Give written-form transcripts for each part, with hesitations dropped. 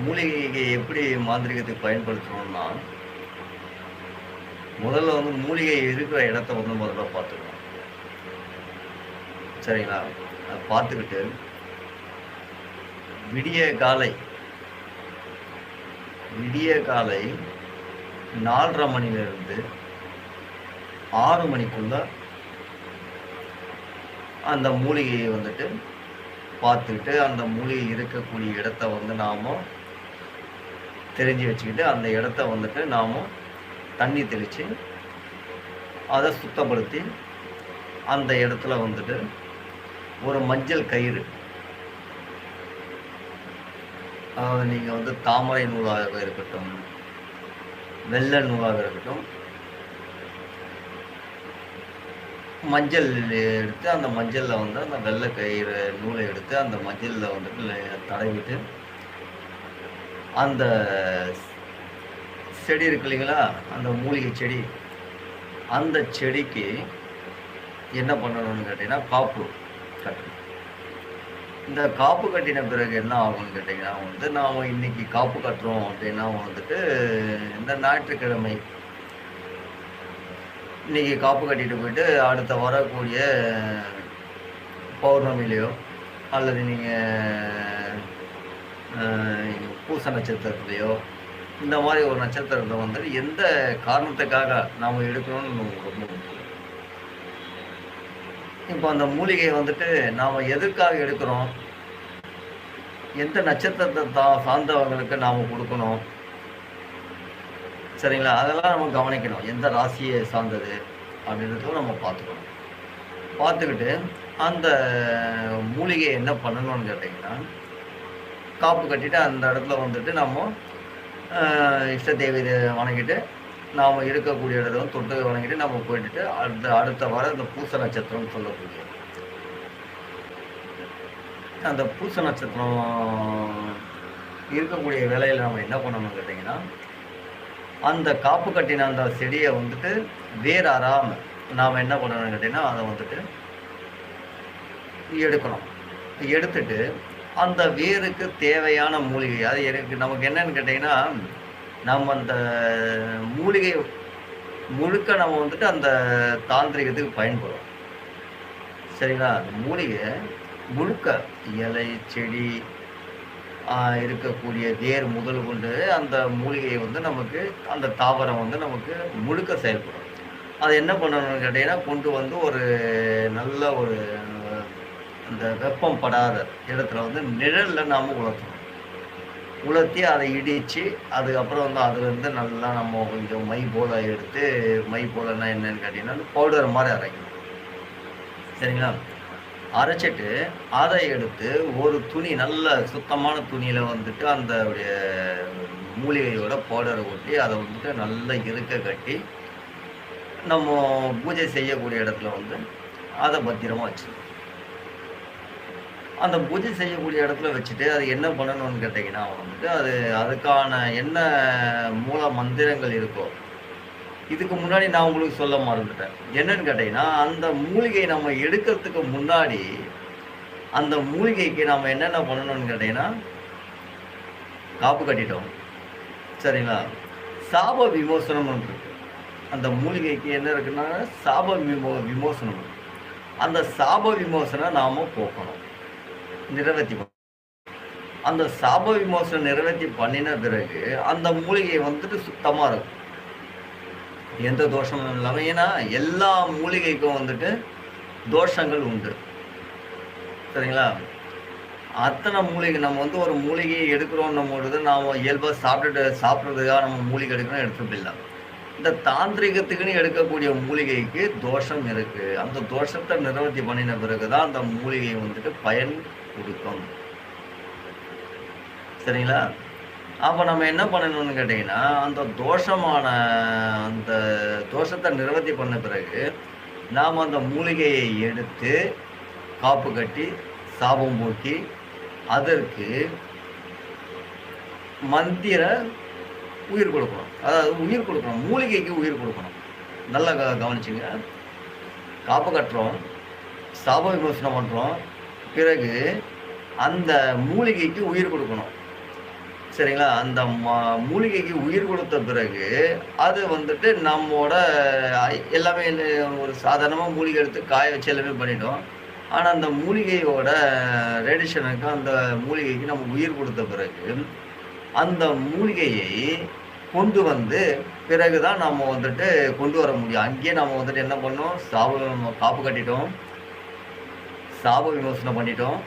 மூலிகையை எப்படி மாந்திரீகத்துக்கு பயன்படுத்தணும்னா, முதல்ல மூலிகை இருக்கிற இடத்த முதல்ல பார்த்துக்கணும். சரிங்களா? அத பார்த்துக்கிட்டு, விடிய காலை 4:30 மணிலேருந்து 6 மணிக்குள்ள அந்த மூலிகையை பார்த்துக்கிட்டு, அந்த மூலிகை இருக்கக்கூடிய இடத்த நாம தெரிஞ்சு வச்சுக்கிட்டு, அந்த இடத்த நாம தண்ணி தெளித்து அதை சுத்தப்படுத்தி, அந்த இடத்துல ஒரு மஞ்சள் கயிறு, அதாவது நீங்கள் தாமரை நூலாக இருக்கட்டும், வெள்ளை நூலாக இருக்கட்டும், மஞ்சள் எடுத்து அந்த மஞ்சளில் அந்த வெள்ளை கயிறு நூலை எடுத்து அந்த மஞ்சளில் தடவிட்டு, அந்த செடி இருக்கு இல்லைங்களா, அந்த மூலிகை செடி, அந்த செடிக்கு என்ன பண்ணணும்னு கேட்டிங்கன்னா காப்பு கட்டணும். இந்த காப்பு கட்டின பிறகு என்ன ஆகும்னு கேட்டிங்கன்னா நாம் இன்றைக்கி காப்பு கட்டுறோம் அப்படின்னா இந்த ஞாயிற்றுக்கிழமை இன்றைக்கி காப்பு கட்டிட்டு போயிட்டு அடுத்த வரக்கூடிய பௌர்ணமிலேயோ அல்லது நீங்கள் பூச நட்சத்திரத்துலேயோ இந்த மாதிரி ஒரு நட்சத்திரத்தை எந்த காரணத்துக்காக நாம் எடுக்கணும்னு ரொம்ப முக்கியம். இப்போ அந்த மூலிகை நாம் எதற்காக எடுக்கிறோம், எந்த நட்சத்திரத்தை சார்ந்தவங்களுக்கு நாம் கொடுக்கணும், சரிங்களா? அதெல்லாம் நம்ம கவனிக்கணும். எந்த ராசியை சார்ந்தது அப்படின்றதும் நம்ம பார்த்துக்கணும். பார்த்துக்கிட்டு அந்த மூலிகையை என்ன பண்ணணும்னு கேட்டிங்கன்னா, காப்பு கட்டிட்டு அந்த இடத்துல நம்ம இஷ்ட தேவதை வணங்கிட்டு, நாம் இருக்கக்கூடிய இடத்த தொட்டு வணங்கிட்டு நம்ம போயிட்டு அடுத்த வாரம் இந்த பூச நட்சத்திரம்னு சொல்லக்கூடிய அந்த பூச நட்சத்திரம் இருக்கக்கூடிய வேலையில் நம்ம என்ன பண்ணணும்னு கேட்டிங்கன்னா, அந்த காப்பு கட்டின அந்த செடியை வேர் அறாமல் நாம் என்ன பண்ணணும்னு கேட்டிங்கன்னா, அதை எடுக்கணும். எடுத்துட்டு அந்த வேருக்கு தேவையான மூலிகை, அது நமக்கு என்னன்னு கேட்டிங்கன்னா, நம்ம அந்த மூலிகை முழுக்க நம்ம அந்த தாந்திரிகத்துக்கு பயன்படும். சரிங்களா? அந்த மூலிகை முழுக்க இலை செடி இருக்கக்கூடிய வேர் முதல் கொண்டு அந்த மூலிகையை நமக்கு அந்த தாவரம் நமக்கு முழுக்க செயல்படும். அது என்ன பண்ணணும்னு கேட்டிங்கன்னா, கொண்டு ஒரு நல்ல ஒரு அந்த வெப்பம் படாத இடத்துல நிழலில் நாம் உலர்த்தி அதை இடித்து, அதுக்கப்புறம் அதுலேருந்து நல்லா நம்ம கொஞ்சம் மை போல் எடுத்து, மை போலன்னா என்னன்னு கேட்டிங்கன்னா பவுடர் மாதிரி அரைக்கணும். சரிங்களா? அரைச்சிட்டு அதை எடுத்து ஒரு துணி, நல்ல சுத்தமான துணியில் அந்த மூலிகையோட பவுடரை ஒட்டி அதை நல்லா இருக்க கட்டி நம்ம பூஜை செய்யக்கூடிய இடத்துல அதை பத்திரமாக வச்சுக்கணும். அந்த பூஜை செய்யக்கூடிய இடத்துல வச்சுட்டு அது என்ன பண்ணணும்னு கேட்டிங்கன்னா, அது அதுக்கான என்ன மூல மந்திரங்கள் இருக்கோ, இதுக்கு முன்னாடி நான் உங்களுக்கு சொல்ல மறந்துட்டேன். என்னன்னு கேட்டிங்கன்னா, அந்த மூலிகை நம்ம எடுக்கிறதுக்கு முன்னாடி அந்த மூலிகைக்கு நம்ம என்னென்ன பண்ணணும்னு கேட்டிங்கன்னா, காப்பு கட்டிட்டோம். சரிங்களா? சாப விமோசனம் இருக்கு. அந்த மூலிகைக்கு என்ன இருக்குன்னா சாப விமோசனம். அந்த சாப விமோசனை நாம் போக்கணும், நிறைவேற்றி. அந்த சாப விமோசனம் நிறைவேற்றி பண்ணின பிறகு அந்த மூலிகை சுத்தமாக இருக்கும், எந்த தோஷமும் இல்லாமல். ஏன்னா எல்லா மூலிகைக்கும் தோஷங்கள் உண்டு. சரிங்களா? அத்தனை மூலிகை நம்ம ஒரு மூலிகையை எடுக்கிறோன்னும் பொழுது நாம் இயல்பாக சாப்பிட்றதுக்காக நம்ம மூலிகை எடுக்கணும் எடுத்துட்டு போயிடலாம். இந்த தாந்திரிகத்துக்குன்னு எடுக்கக்கூடிய மூலிகைக்கு தோஷம் இருக்குது. அந்த தோஷத்தை நிவர்த்தி பண்ணின பிறகு தான் அந்த மூலிகை பயன் கொடுக்கும். சரிங்களா? அப்போ நம்ம என்ன பண்ணணும்னு கேட்டிங்கன்னா, அந்த அந்த தோஷத்தை நிவர்த்தி பண்ண பிறகு நாம் அந்த மூலிகையை எடுத்து காப்பு கட்டி சாபம் போக்கி அதற்கு மந்திர உயிர் கொடுக்கணும். அதாவது உயிர் கொடுக்கணும், மூலிகைக்கு உயிர் கொடுக்கணும். நல்லா கவனிச்சுங்க. காப்பு கட்டுறோம், சாப விமோசனம் பண்ணுறோம், பிறகு அந்த மூலிகைக்கு உயிர் கொடுக்கணும். சரிங்களா? அந்த மூலிகைக்கு உயிர் கொடுத்த பிறகு, அது வந்துட்டு நம்மோட எல்லாமே ஒரு சாதாரணமா மூலிகை எடுத்து காய வச்சு எல்லாமே பண்ணிட்டோம். ஆனா, அந்த மூலிகையோட ரேடியேஷனுக்கு அந்த மூலிகைக்கு நம்ம உயிர் கொடுத்த பிறகு, அந்த மூலிகையை கொண்டு வந்து பிறகு தான் நம்ம வந்துட்டு கொண்டு வர முடியும். அங்கேயே நம்ம வந்துட்டு என்ன பண்ணோம், காப்பு கட்டிட்டோம். சாப விமோசனம் பண்ணிட்டோம்.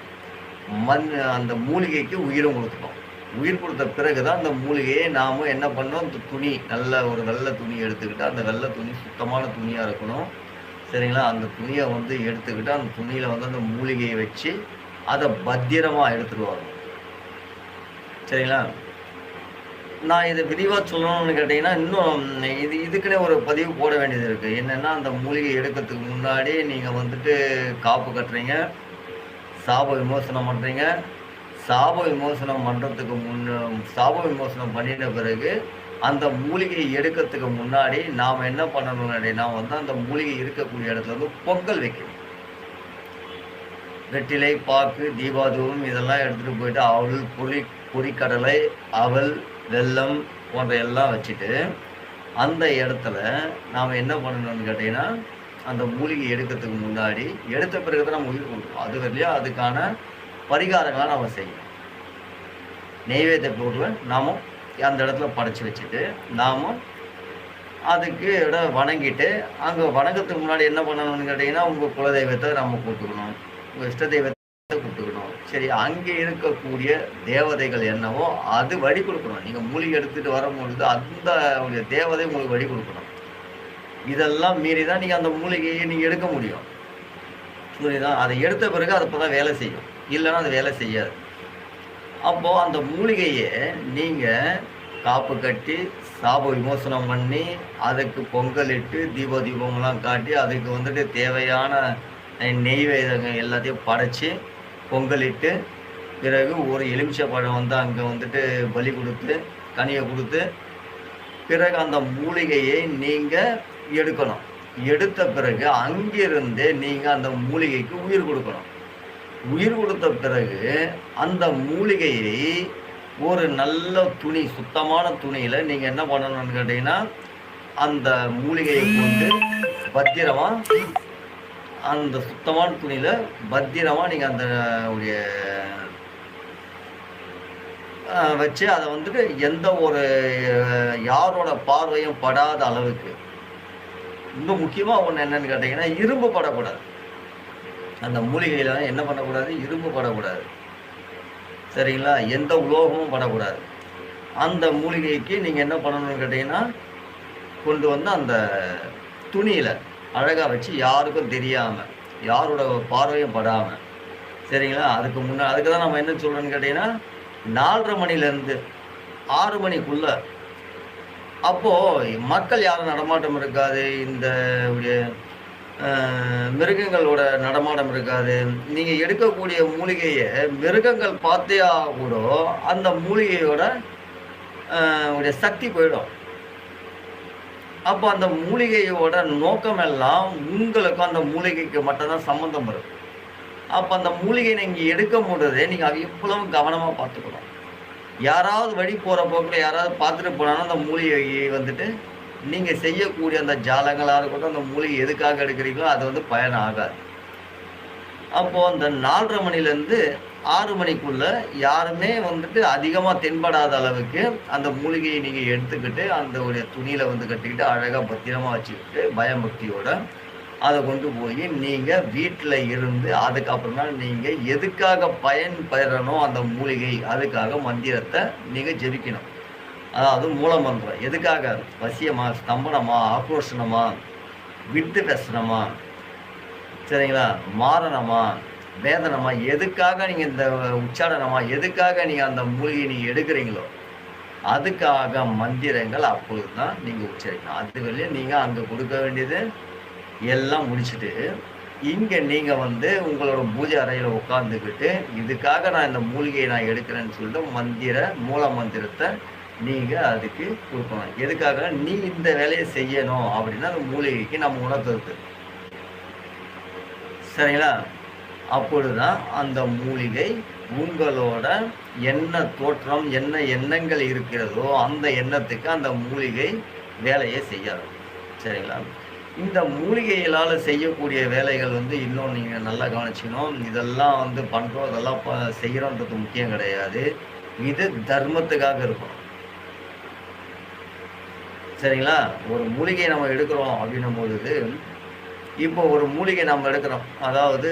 அந்த மூலிகைக்கு உயிரும் குடுத்துட்டோம். உயிர் குடுத்த பிறகு தான் அந்த மூலிகையை நாம என்ன பண்ணோம், இந்த துணி நல்ல ஒரு வெள்ள துணி எடுத்துக்கிட்டு, அந்த வெள்ள துணி சுத்தமான துணியா இருக்கணும். சரிங்களா? அந்த துணிய வந்து எடுத்துக்கிட்டு, அந்த துணியில வந்து அந்த மூலிகைய வச்சு, அத பத்திரமா எடுத்துட்டு வரணும். சரிங்களா? நான் இத விரிவா சொல்லணும்னு கேட்டீங்கன்னா, இன்னும் இதுக்குன்னே ஒரு பதிவு போட வேண்டியது இருக்கு. என்னன்னா, அந்த மூலிகை எடுக்கிறதுக்கு முன்னாடி நீங்க வந்துட்டு காப்பு கட்டுறீங்க. சாப விமோசனம் பண்றீங்க. சாப விமோசனம் பண்றதுக்கு சாப விமோசனம் பண்ணின பிறகு, அந்த மூலிகை எடுக்கிறதுக்கு முன்னாடி நாம என்ன பண்ணணும் அப்படின்னா வந்து, அந்த மூலிகை இருக்கக்கூடிய இடத்துல வந்து பொங்கல் வைக்கணும். வெற்றிலை, பாக்கு, தீபாதூபம் இதெல்லாம் எடுத்துட்டு போயிட்டு பொரிக்கடலை, அவல், வெல்லம் போன்ற எல்லாம் வச்சுட்டு, அந்த இடத்துல நாம என்ன பண்ணணும்னு கேட்டீங்கன்னா, அந்த மூலிகை எடுக்கிறதுக்கு முன்னாடி, எடுத்த பிறகு தான் நம்ம உயிர் கொடுக்கணும். அது வரையிலும் அதுக்கான பரிகாரங்கள நாம செய்யணும். நெய்வேத்திய பொருள நாம அந்த இடத்துல படைச்சு வச்சுட்டு, நாம அதுக்கு வணங்கிட்டு, அங்க வணக்கத்துக்கு முன்னாடி என்ன பண்ணணும்னு கேட்டீங்கன்னா, உங்க குலதெய்வத்த நம்ம கூப்பிட்டுக்கணும். உங்க இஷ்ட தெய்வத்த கூப்பிட்டுக்கணும். சரி, அங்கே இருக்கக்கூடிய தேவதைகள் என்னவோ அது வழி கொடுக்கணும். நீங்க மூலிகை எடுத்துட்டு வரும்பொழுது அந்த தேவதை உங்களுக்கு வழி கொடுக்கணும். இதெல்லாம் மீறி தான் நீங்க அந்த மூலிகையை நீங்க எடுக்க முடியும். புரியுதா? அதை எடுத்த பிறகு அது அப்பதான் வேலை செய்யும். இல்லைன்னா அது வேலை செய்யாது. அப்போ அந்த மூலிகையை நீங்க காப்பு கட்டி, சாப விமோசனம் பண்ணி, அதுக்கு பொங்கலிட்டு, தீபம்லாம் காட்டி, அதுக்கு வந்துட்டு தேவையான நெய்வேதங்கள் எல்லாத்தையும் படைச்சு, பொங்கலிட்டு, பிறகு ஒரு எலுமிச்சை பழம் வந்து அங்கே வந்துட்டு பலி கொடுத்து, கனியை கொடுத்து, பிறகு அந்த மூலிகையை நீங்க எடுக்கணும். எடுத்த பிறகு அங்கிருந்தே நீங்க அந்த மூலிகைக்கு உயிர் கொடுக்கணும். உயிர் கொடுத்த பிறகு அந்த மூலிகையை ஒரு நல்ல துணி, சுத்தமான துணியில நீங்க என்ன பண்ணணும்னு கேட்டீங்கன்னா, அந்த மூலிகையை கொண்டு பத்திரமா அந்த சுத்தமான துணியில பத்திரமா நீங்க அந்த வச்சு அதை வந்துட்டு எந்த ஒரு யாரோட பார்வையும் படாத அளவுக்கு. இன்னும் முக்கியமா ஒண்ணு என்னன்னு கேட்டீங்கன்னா, இரும்பு படக்கூடாது. அந்த மூலிகையில என்ன பண்ணக்கூடாது, இரும்பு படக்கூடாது. சரிங்களா? எந்த உலோகமும் படக்கூடாது. அந்த மூலிகைக்கு நீங்க என்ன பண்ணணும்னு கேட்டீங்கன்னா, கொண்டு வந்து அந்த துணியில அழகா வச்சு யாருக்கும் தெரியாம, யாரோட பார்வையும் படாம, சரிங்களா? அதுக்கு தான் நம்ம என்ன சொல்றோம்னு கேட்டீங்கன்னா, 4:30 மணிலேருந்து 6 மணிக்குள்ள. அப்போ மக்கள் யாரும் நடமாட்டம் இருக்காது. இந்த மிருகங்களோட நடமாட்டம் இருக்காது. நீங்க எடுக்கக்கூடிய மூலிகையை மிருகங்கள் பார்த்தே கூட அந்த மூலிகையோட சக்தி போயிடும். அப்போ அந்த மூலிகையோட நோக்கம் எல்லாம் உங்களுக்கும் அந்த மூலிகைக்கு மட்டும்தான் சம்பந்தம் வரும். அப்போ அந்த மூலிகை நீங்க எடுக்கும் பொழுதே நீங்க அது எவ்வளவு கவனமா பார்த்துக்கணும். யாராவது வழி போற போக்குல யாராவது பார்த்துட்டு போனாலும் அந்த மூலிகையை வந்துட்டு நீங்க செய்யக்கூடிய அந்த ஜாலங்களா இருக்கட்டும், அந்த மூலிகை எதுக்காக எடுக்கிறீங்களோ அது வந்து பயன் ஆகாது. அப்போ அந்த 4:30 மணிலேருந்து 6 மணிக்குள்ள யாருமே வந்துட்டு அதிகமா தென்படாத அளவுக்கு அந்த மூலிகையை நீங்க எடுத்துக்கிட்டு அந்த ஒரு துணியில வந்து கட்டிக்கிட்டு அழகா பத்திரமா வச்சுக்கிட்டு பயபக்தியோட அதை கொண்டு போய் நீங்க வீட்டுல இருந்து அதுக்கப்புறமா நீங்க எதுக்காக பயன் பெறணும் அந்த மூலிகை, அதுக்காக மந்திரத்தை நீங்க ஜெபிக்கணும். அதாவது மூல மந்திரம். எதுக்காக? வசியமா, ஸ்தம்பனமா, ஆக்ரோஷனமா, விட்டு பேசணுமா, சரிங்களா, மாரணமா, வேதனமா, எதுக்காக நீங்க இந்த உச்சாரணமா, எதுக்காக நீங்க அந்த மூலிகை நீங்க எடுக்கிறீங்களோ அதுக்காக மந்திரங்கள் அப்பொழுதுதான் நீங்க உச்சரிக்கணும். அது வரையும் நீங்க அங்க கொடுக்க வேண்டியது எல்லாம் முடிச்சுட்டு இங்க நீங்க வந்து உங்களோட பூஜை அறையில உட்கார்ந்துக்கிட்டு இதுக்காக நான் இந்த மூலிகையை நான் எடுக்கிறேன்னு சொல்லிட்டு மூல மந்திரத்தை நீங்க அதுக்கு கொடுக்கணும். எதுக்காக? நீ இந்த வேலையை செய்யணும் அப்படின்னா அந்த மூலிகைக்கு நம்ம உணர்த்துறது. சரிங்களா? அப்பொழுதுதான் அந்த மூலிகை உங்களோட என்ன தோற்றம், என்ன எண்ணங்கள் இருக்கிறதோ, அந்த எண்ணத்துக்கு அந்த மூலிகை வேலையை செய்யாது. சரிங்களா? இந்த மூலிகைகளால செய்யக்கூடிய வேலைகள் வந்து இன்னும் நீங்க நல்லா கவனிச்சுக்கணும். இதெல்லாம் வந்து பண்றோம், இதெல்லாம் செய்றோன்றது முக்கியம் கிடையாது. இது தர்மத்துக்காக இருக்கும். சரிங்களா? ஒரு மூலிகை நம்ம எடுக்கிறோம் அப்படின்னும் பொழுது, இப்போ ஒரு மூலிகை நம்ம எடுக்கிறோம். அதாவது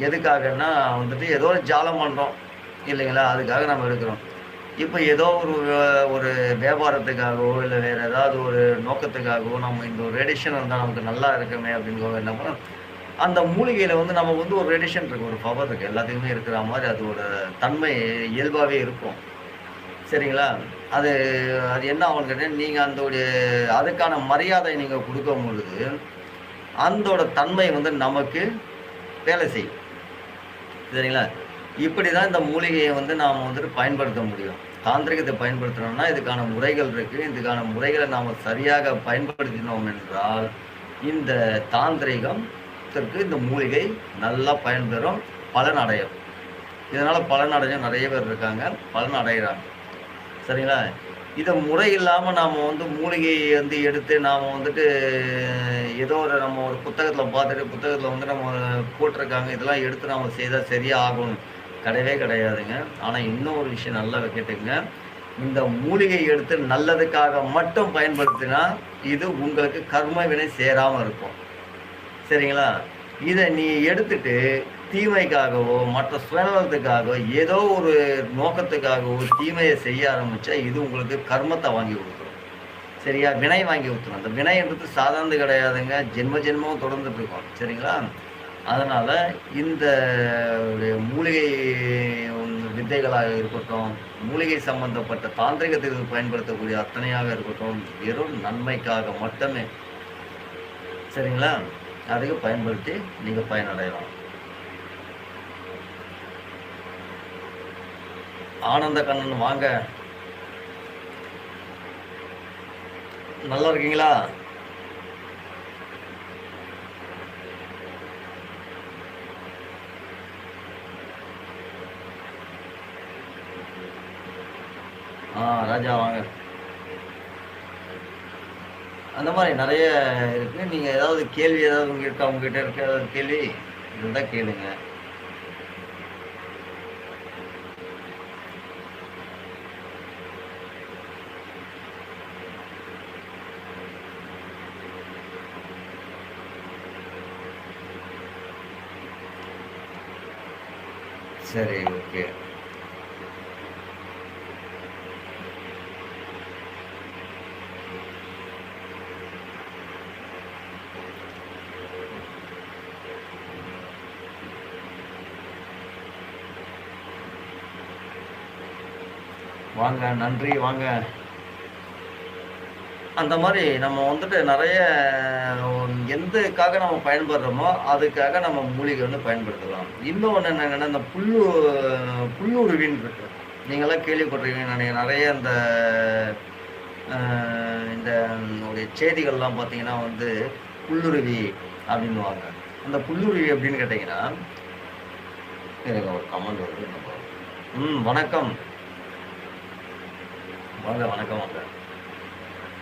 எதுக்காகன்னா வந்துட்டு ஏதோ ஒரு ஜாலம் பண்றோம். இல்லைங்களா? அதுக்காக நம்ம எடுக்கிறோம். இப்ப ஏதோ ஒரு வியாபாரத்துக்காகவோ, இல்ல வேற ஏதாவது ஒரு நோக்கத்துக்காகவோ, நம்ம இந்த ஒரு ரேடியேஷன் வந்தா நமக்கு நல்லா இருக்குமே அப்படின்னு என்ன பண்ணோம், அந்த மூலிகையில வந்து நமக்கு வந்து ஒரு ரேடியேஷன் இருக்கு. ஒரு பவர் இருக்கு. எல்லாத்துக்குமே இருக்கிற மாரி அதோட தன்மை இயல்பாவே இருக்கும். சரிங்களா? அது அது என்ன ஆகும்னு கேட்டீங்கன்னா, நீங்க அதுக்கான மரியாதை நீங்க குடுக்கும் பொழுது, அந்தோட தன்மை வந்து நமக்கு வேலை செய்யும். சரிங்களா? இப்படிதான் இந்த மூலிகைய வந்து நாம வந்துட்டு பயன்படுத்த முடியும். தாந்திரிகத்தை பயன்படுத்தணும்னா, இதுக்கான முறைகள் இருக்கு. இதுக்கான முறைகள நாம சரியாக பயன்படுத்தினோம் என்றால், இந்த தாந்திரிகத்திற்கு இந்த மூலிகை நல்லா பயன்பெறும், பலன் அடையும். இதனால பலன் அடைஞ்ச நெறைய பேர் இருக்காங்க. பலன் அடையறாங்க. சரிங்களா? இத முறை இல்லாம நாம வந்து மூலிகையை வந்து எடுத்து நாம வந்துட்டு ஏதோ நம்ம ஒரு புத்தகத்துல பார்த்துட்டு, புத்தகத்துல வந்து நம்ம போட்டிருக்காங்க. இதெல்லாம் எடுத்து நாம செய்தா சரியா ஆகும். கிடையவே கிடையாதுங்க. ஆனா இன்னும் ஒரு விஷயம் நல்லா கேட்டுக்கங்க. இந்த மூலிகை எடுத்து நல்லதுக்காக மட்டும் பயன்படுத்தினா, இது உங்களுக்கு கர்ம வினை சேராம இருக்கும். சரிங்களா? இத நீ எடுத்துட்டு தீமைக்காகவோ, மற்ற சுயநலத்துக்காகவோ, ஏதோ ஒரு நோக்கத்துக்காகவோ தீமைய செய்ய ஆரம்பிச்சா, இது உங்களுக்கு கர்மத்த வாங்கி குடுத்துரும். சரியா? வினை வாங்கி குடுத்துரும். அந்த வினைன்றது சாதாரணது கிடையாதுங்க. ஜென்ம ஜென்மம் தொடர்ந்துட்டு இருக்கும். சரிங்களா? அதனால இந்த மூலிகை வித்தைகளாக இருக்கட்டும், மூலிகை சம்பந்தப்பட்ட தாந்திரிகத்திற்கு பயன்படுத்தக்கூடிய அத்தனையாக இருக்கட்டும், வெறும் நன்மைக்காக மட்டுமே. சரிங்களா? அதுக்கு பயன்படுத்தி நீங்க பயனடையலாம். ஆனந்த கண்ணன் வாங்க. நல்லா இருக்கீங்களா? ராஜா வாங்க. அந்த மாரி நெறைய இருக்கு. நீங்க ஏதாவது கேள்வி ஏதாவது இருக்கா? உங்ககிட்ட இருக்க ஏதாவது கேள்வி இருந்தா கேளுங்க. சரி, ஓகே. வாங்க, நன்றி வாங்க. அந்த மாரி நம்ம வந்துட்டு நெறைய எதுக்காக நம்ம பயன்படுறோமோ, அதுக்காக நம்ம மூலிகை வந்து பயன்படுத்தலாம். இன்னொன்னு என்னங்கன்னா, இந்த புல்லுருவின்னு இருக்கு. நீங்கலாம் கேள்விப்பட்டிருக்கீங்கன்னு நெனைக்கிறேன். நெறைய அ இந்த உடைய செய்திகள்லாம் பார்த்தீங்கன்னா வந்து, புல்லுருவி அப்படின்னுவாங்க. அந்த புல்லுருவி எப்படின்னு கேட்டீங்கன்னா, இருங்க ஒரு கமெண்ட் வருது. வணக்கம். வாங்க, வணக்கம் வாங்க.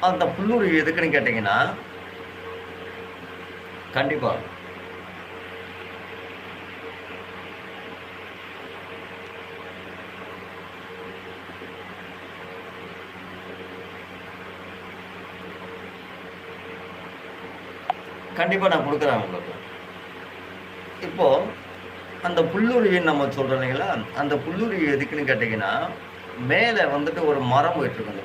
அந்த புல்லுருவி எதுக்குன்னு கேட்டீங்கன்னா, கண்டிப்பா. கண்டிப்பா நான் குடுக்குறேன் உங்களுக்கு. இப்போ அந்த புல்லுருவின்னு நம்ம சொல்றோம் இல்லைங்களா? அந்த புல்லுருவி எதுக்குன்னு கேட்டீங்கன்னா, மேல வந்துட்டு ஒரு மரம் போயிட்டுருக்குங்க.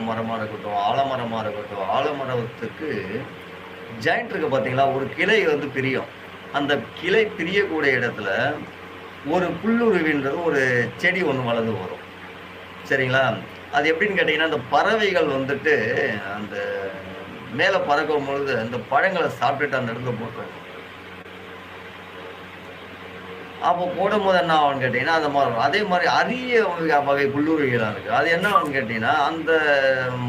மரமா இருக்கட்டும், ஆலமரமா இருக்கட்டும், ஆலமரத்துக்கு ஜாயிண்ட் இருக்கு பார்த்தீங்களா? ஒரு கிளை வந்து பிரியும். அந்த கிளை பிரியக்கூடிய இடத்துல ஒரு புல்லுருவின்றது ஒரு செடி ஒண்ணு வளர்ந்து வரும். சரிங்களா? அது எப்படின்னு கேட்டீங்கன்னா, அந்த பறவைகள் வந்துட்டு அந்த மேல பறக்கும்பொழுது அந்த பழங்கள சாப்பிட்டுட்டு அந்த இடத்துல போட்டுரும். அப்போ போடும்போது என்ன ஆகும்னு கேட்டீங்கன்னா, அந்த மாரி வரும். அதே மாரி அரிய வகை புல்லுருவிலாம் இருக்கு. அது என்ன ஆகும்னு கேட்டீங்கன்னா, அந்த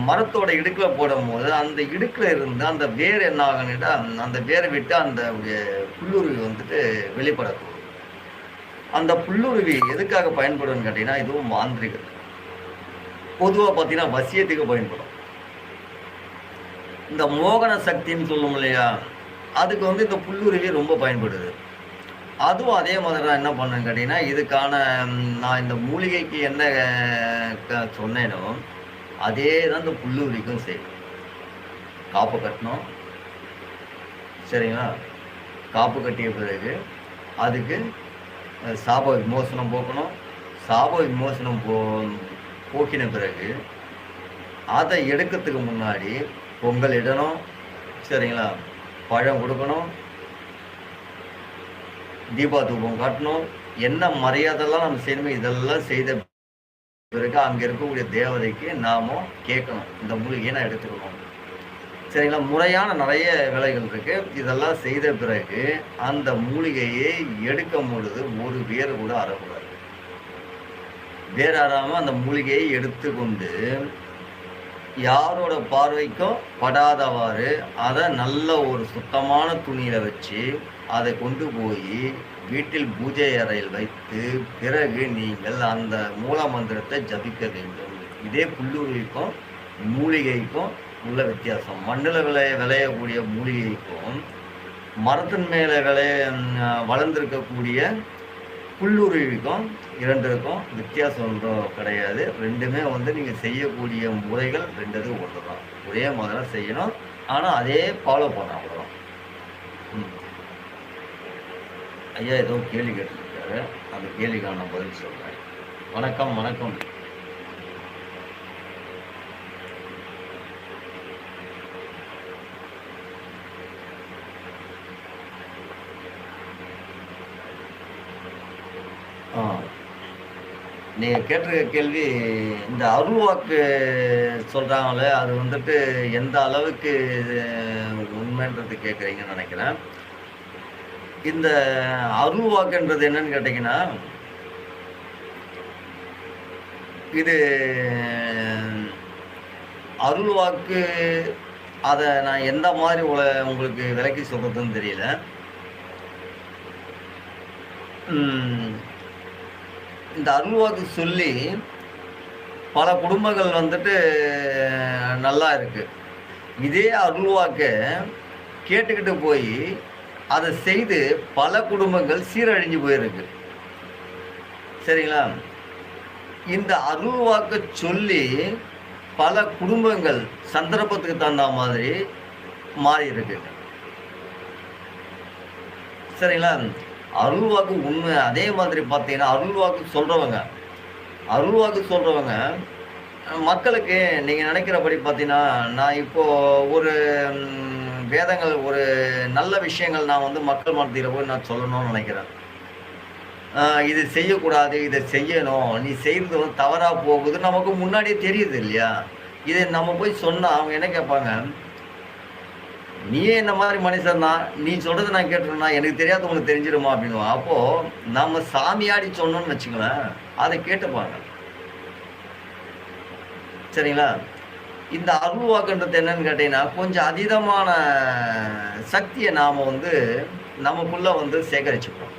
மரத்தோட இடுக்குல போடும்போது, அந்த இடுக்குல இருந்து அந்த வேர் என்ன ஆகும்னுட்டா, அந்த வேர விட்டு அந்த புல்லுருவி வந்துட்டு வெளிப்படக்கூடும். அந்த புல்லுருவி எதுக்காக பயன்படும்னு கேட்டீங்கன்னா, இதுவும் மாந்திரிகம். பொதுவா பார்த்தீங்கன்னா, வசியத்துக்கு பயன்படும். இந்த மோகன சக்தின்னு சொல்லுவோம் இல்லையா? அதுக்கு வந்து இந்த புல்லுருவி ரொம்ப பயன்படுது. அதுவும் அதே மாதிரி தான் என்ன பண்ணேன்னு கேட்டீங்கன்னா, இதுக்கான நான் இந்த மூலிகைக்கு என்ன சொன்னேனோ, அதே தான் இந்த புல்லுருவிக்கும் செய்யும். காப்பு கட்டணும். சரிங்களா? காப்பு கட்டிய பிறகு அதுக்கு சாப விமோசனம் போக்கணும். சாப விமோசனம் போக்கின பிறகு அதை எடுக்கிறதுக்கு முன்னாடி பொங்கல் இடணும். சரிங்களா? பழம் கொடுக்கணும். தீபா தூபம் காட்டணும். என்ன மரியாதைலாம் நம்ம செய்யணுமோ இதெல்லாம் செய்த பிறகு அங்கே இருக்கக்கூடிய தேவதைக்கு நாம கேட்கணும், இந்த மூலிகையை நான் எடுத்துக்கணும். சரிங்களா? முறையான நிறைய வேலைகள் இருக்கு. இதெல்லாம் செய்த பிறகு அந்த மூலிகையை எடுக்கும் பொழுது ஒரு வேறு கூட அறக்கூடாது. வேறு அறாம அந்த மூலிகையை எடுத்துக்கொண்டு யாரோட பார்வைக்கும் படாதவாறு அதை நல்ல ஒரு சுத்தமான துணியில வச்சு அதை கொண்டு போய் வீட்டில் பூஜை அறையில் வைத்து பிறகு நீங்கள் அந்த மூல மந்திரத்தை ஜபிக்க வேண்டும். இதே புல்லுருவிக்கும் மூலிகைக்கும் உள்ள வித்தியாசம். மண்ணில் விளையக்கூடிய மூலிகைக்கும் மரத்தின் மேலே வளர்ந்துருக்கக்கூடிய புல்லுருவிக்கும் இரண்டுக்கும் வித்தியாசம் ஒன்றும் கிடையாது. ரெண்டுமே வந்து நீங்கள் செய்யக்கூடிய முறைகள் ரெண்டு ஒன்று தான். ஒரே மாதிரி செய்யணும், ஆனால் அதே ஃபாலோ பண்ண அவ்வளோதான். ஐயா ஏதோ கேள்வி கேட்டுருக்காரு, அந்த கேள்விக்கான நான் பதில் சொல்கிறேன். வணக்கம் வணக்கம். நீங்கள் கேட்டிருக்க கேள்வி, இந்த அருள்வாக்கு சொல்கிறாங்களே அது வந்துட்டு எந்த அளவுக்கு உண்மைன்றது கேட்குறீங்கன்னு நினைக்கிறேன். இந்த அருள்வாக்குன்றது என்னன்னு கேட்டிங்கன்னா, இது அருள்வாக்கு அதை நான் எந்த மாதிரி உங்களுக்கு விளக்கி சொல்கிறதுன்னு தெரியல. இந்த அருள்வாக்கு சொல்லி பல குடும்பங்கள் வந்துட்டு நல்லா இருக்கு. இதே அருள்வாக்க கேட்டுக்கிட்டு போய் அதை செய்து பல குடும்பங்கள் சீரழிஞ்சு போயிருக்கு. சரிங்களா? இந்த அருள்வாக்க சொல்லி பல குடும்பங்கள் சந்தர்ப்பத்துக்கு தகுந்த மாதிரி மாறி இருக்கு. சரிங்களா? அருள்வாக்கு உண்மை. அதே மாதிரி பார்த்தீங்கன்னா அருள்வாக்கு சொல்றவங்க மக்களுக்கு நீங்கள் நினைக்கிறபடி பார்த்தீங்கன்னா, நான் இப்போ ஒரு வேதங்கள் ஒரு நல்ல விஷயங்கள் நான் வந்து மக்கள் மத்தியில் போய் நான் சொல்லணும்னு நினைக்கிறேன். இது செய்யக்கூடாது, இதை செய்யணும், நீ செய்கிறது வந்து தவறாக போகுது நமக்கு முன்னாடியே தெரியுது இல்லையா? இதை நம்ம போய் சொன்னால் அவங்க என்ன கேட்பாங்க, நீயே என்ன மாதிரி மனுஷன் தான், நீ சொல்கிறது நான் கேட்டுருந்தா எனக்கு தெரியாத உனக்கு தெரிஞ்சிடுமா அப்படின்னுவான். அப்போது நம்ம சாமியாடி சொன்னோன்னு வச்சுங்களேன், அதை கேட்டுப்பாங்க. சரிங்களா? இந்த அருள்வாக்குன்றது என்னன்னு கேட்டீங்கன்னா, கொஞ்சம் அதீதமான சக்தியை நாம் வந்து நமக்குள்ளே வந்து சேகரிச்சுப்போம்.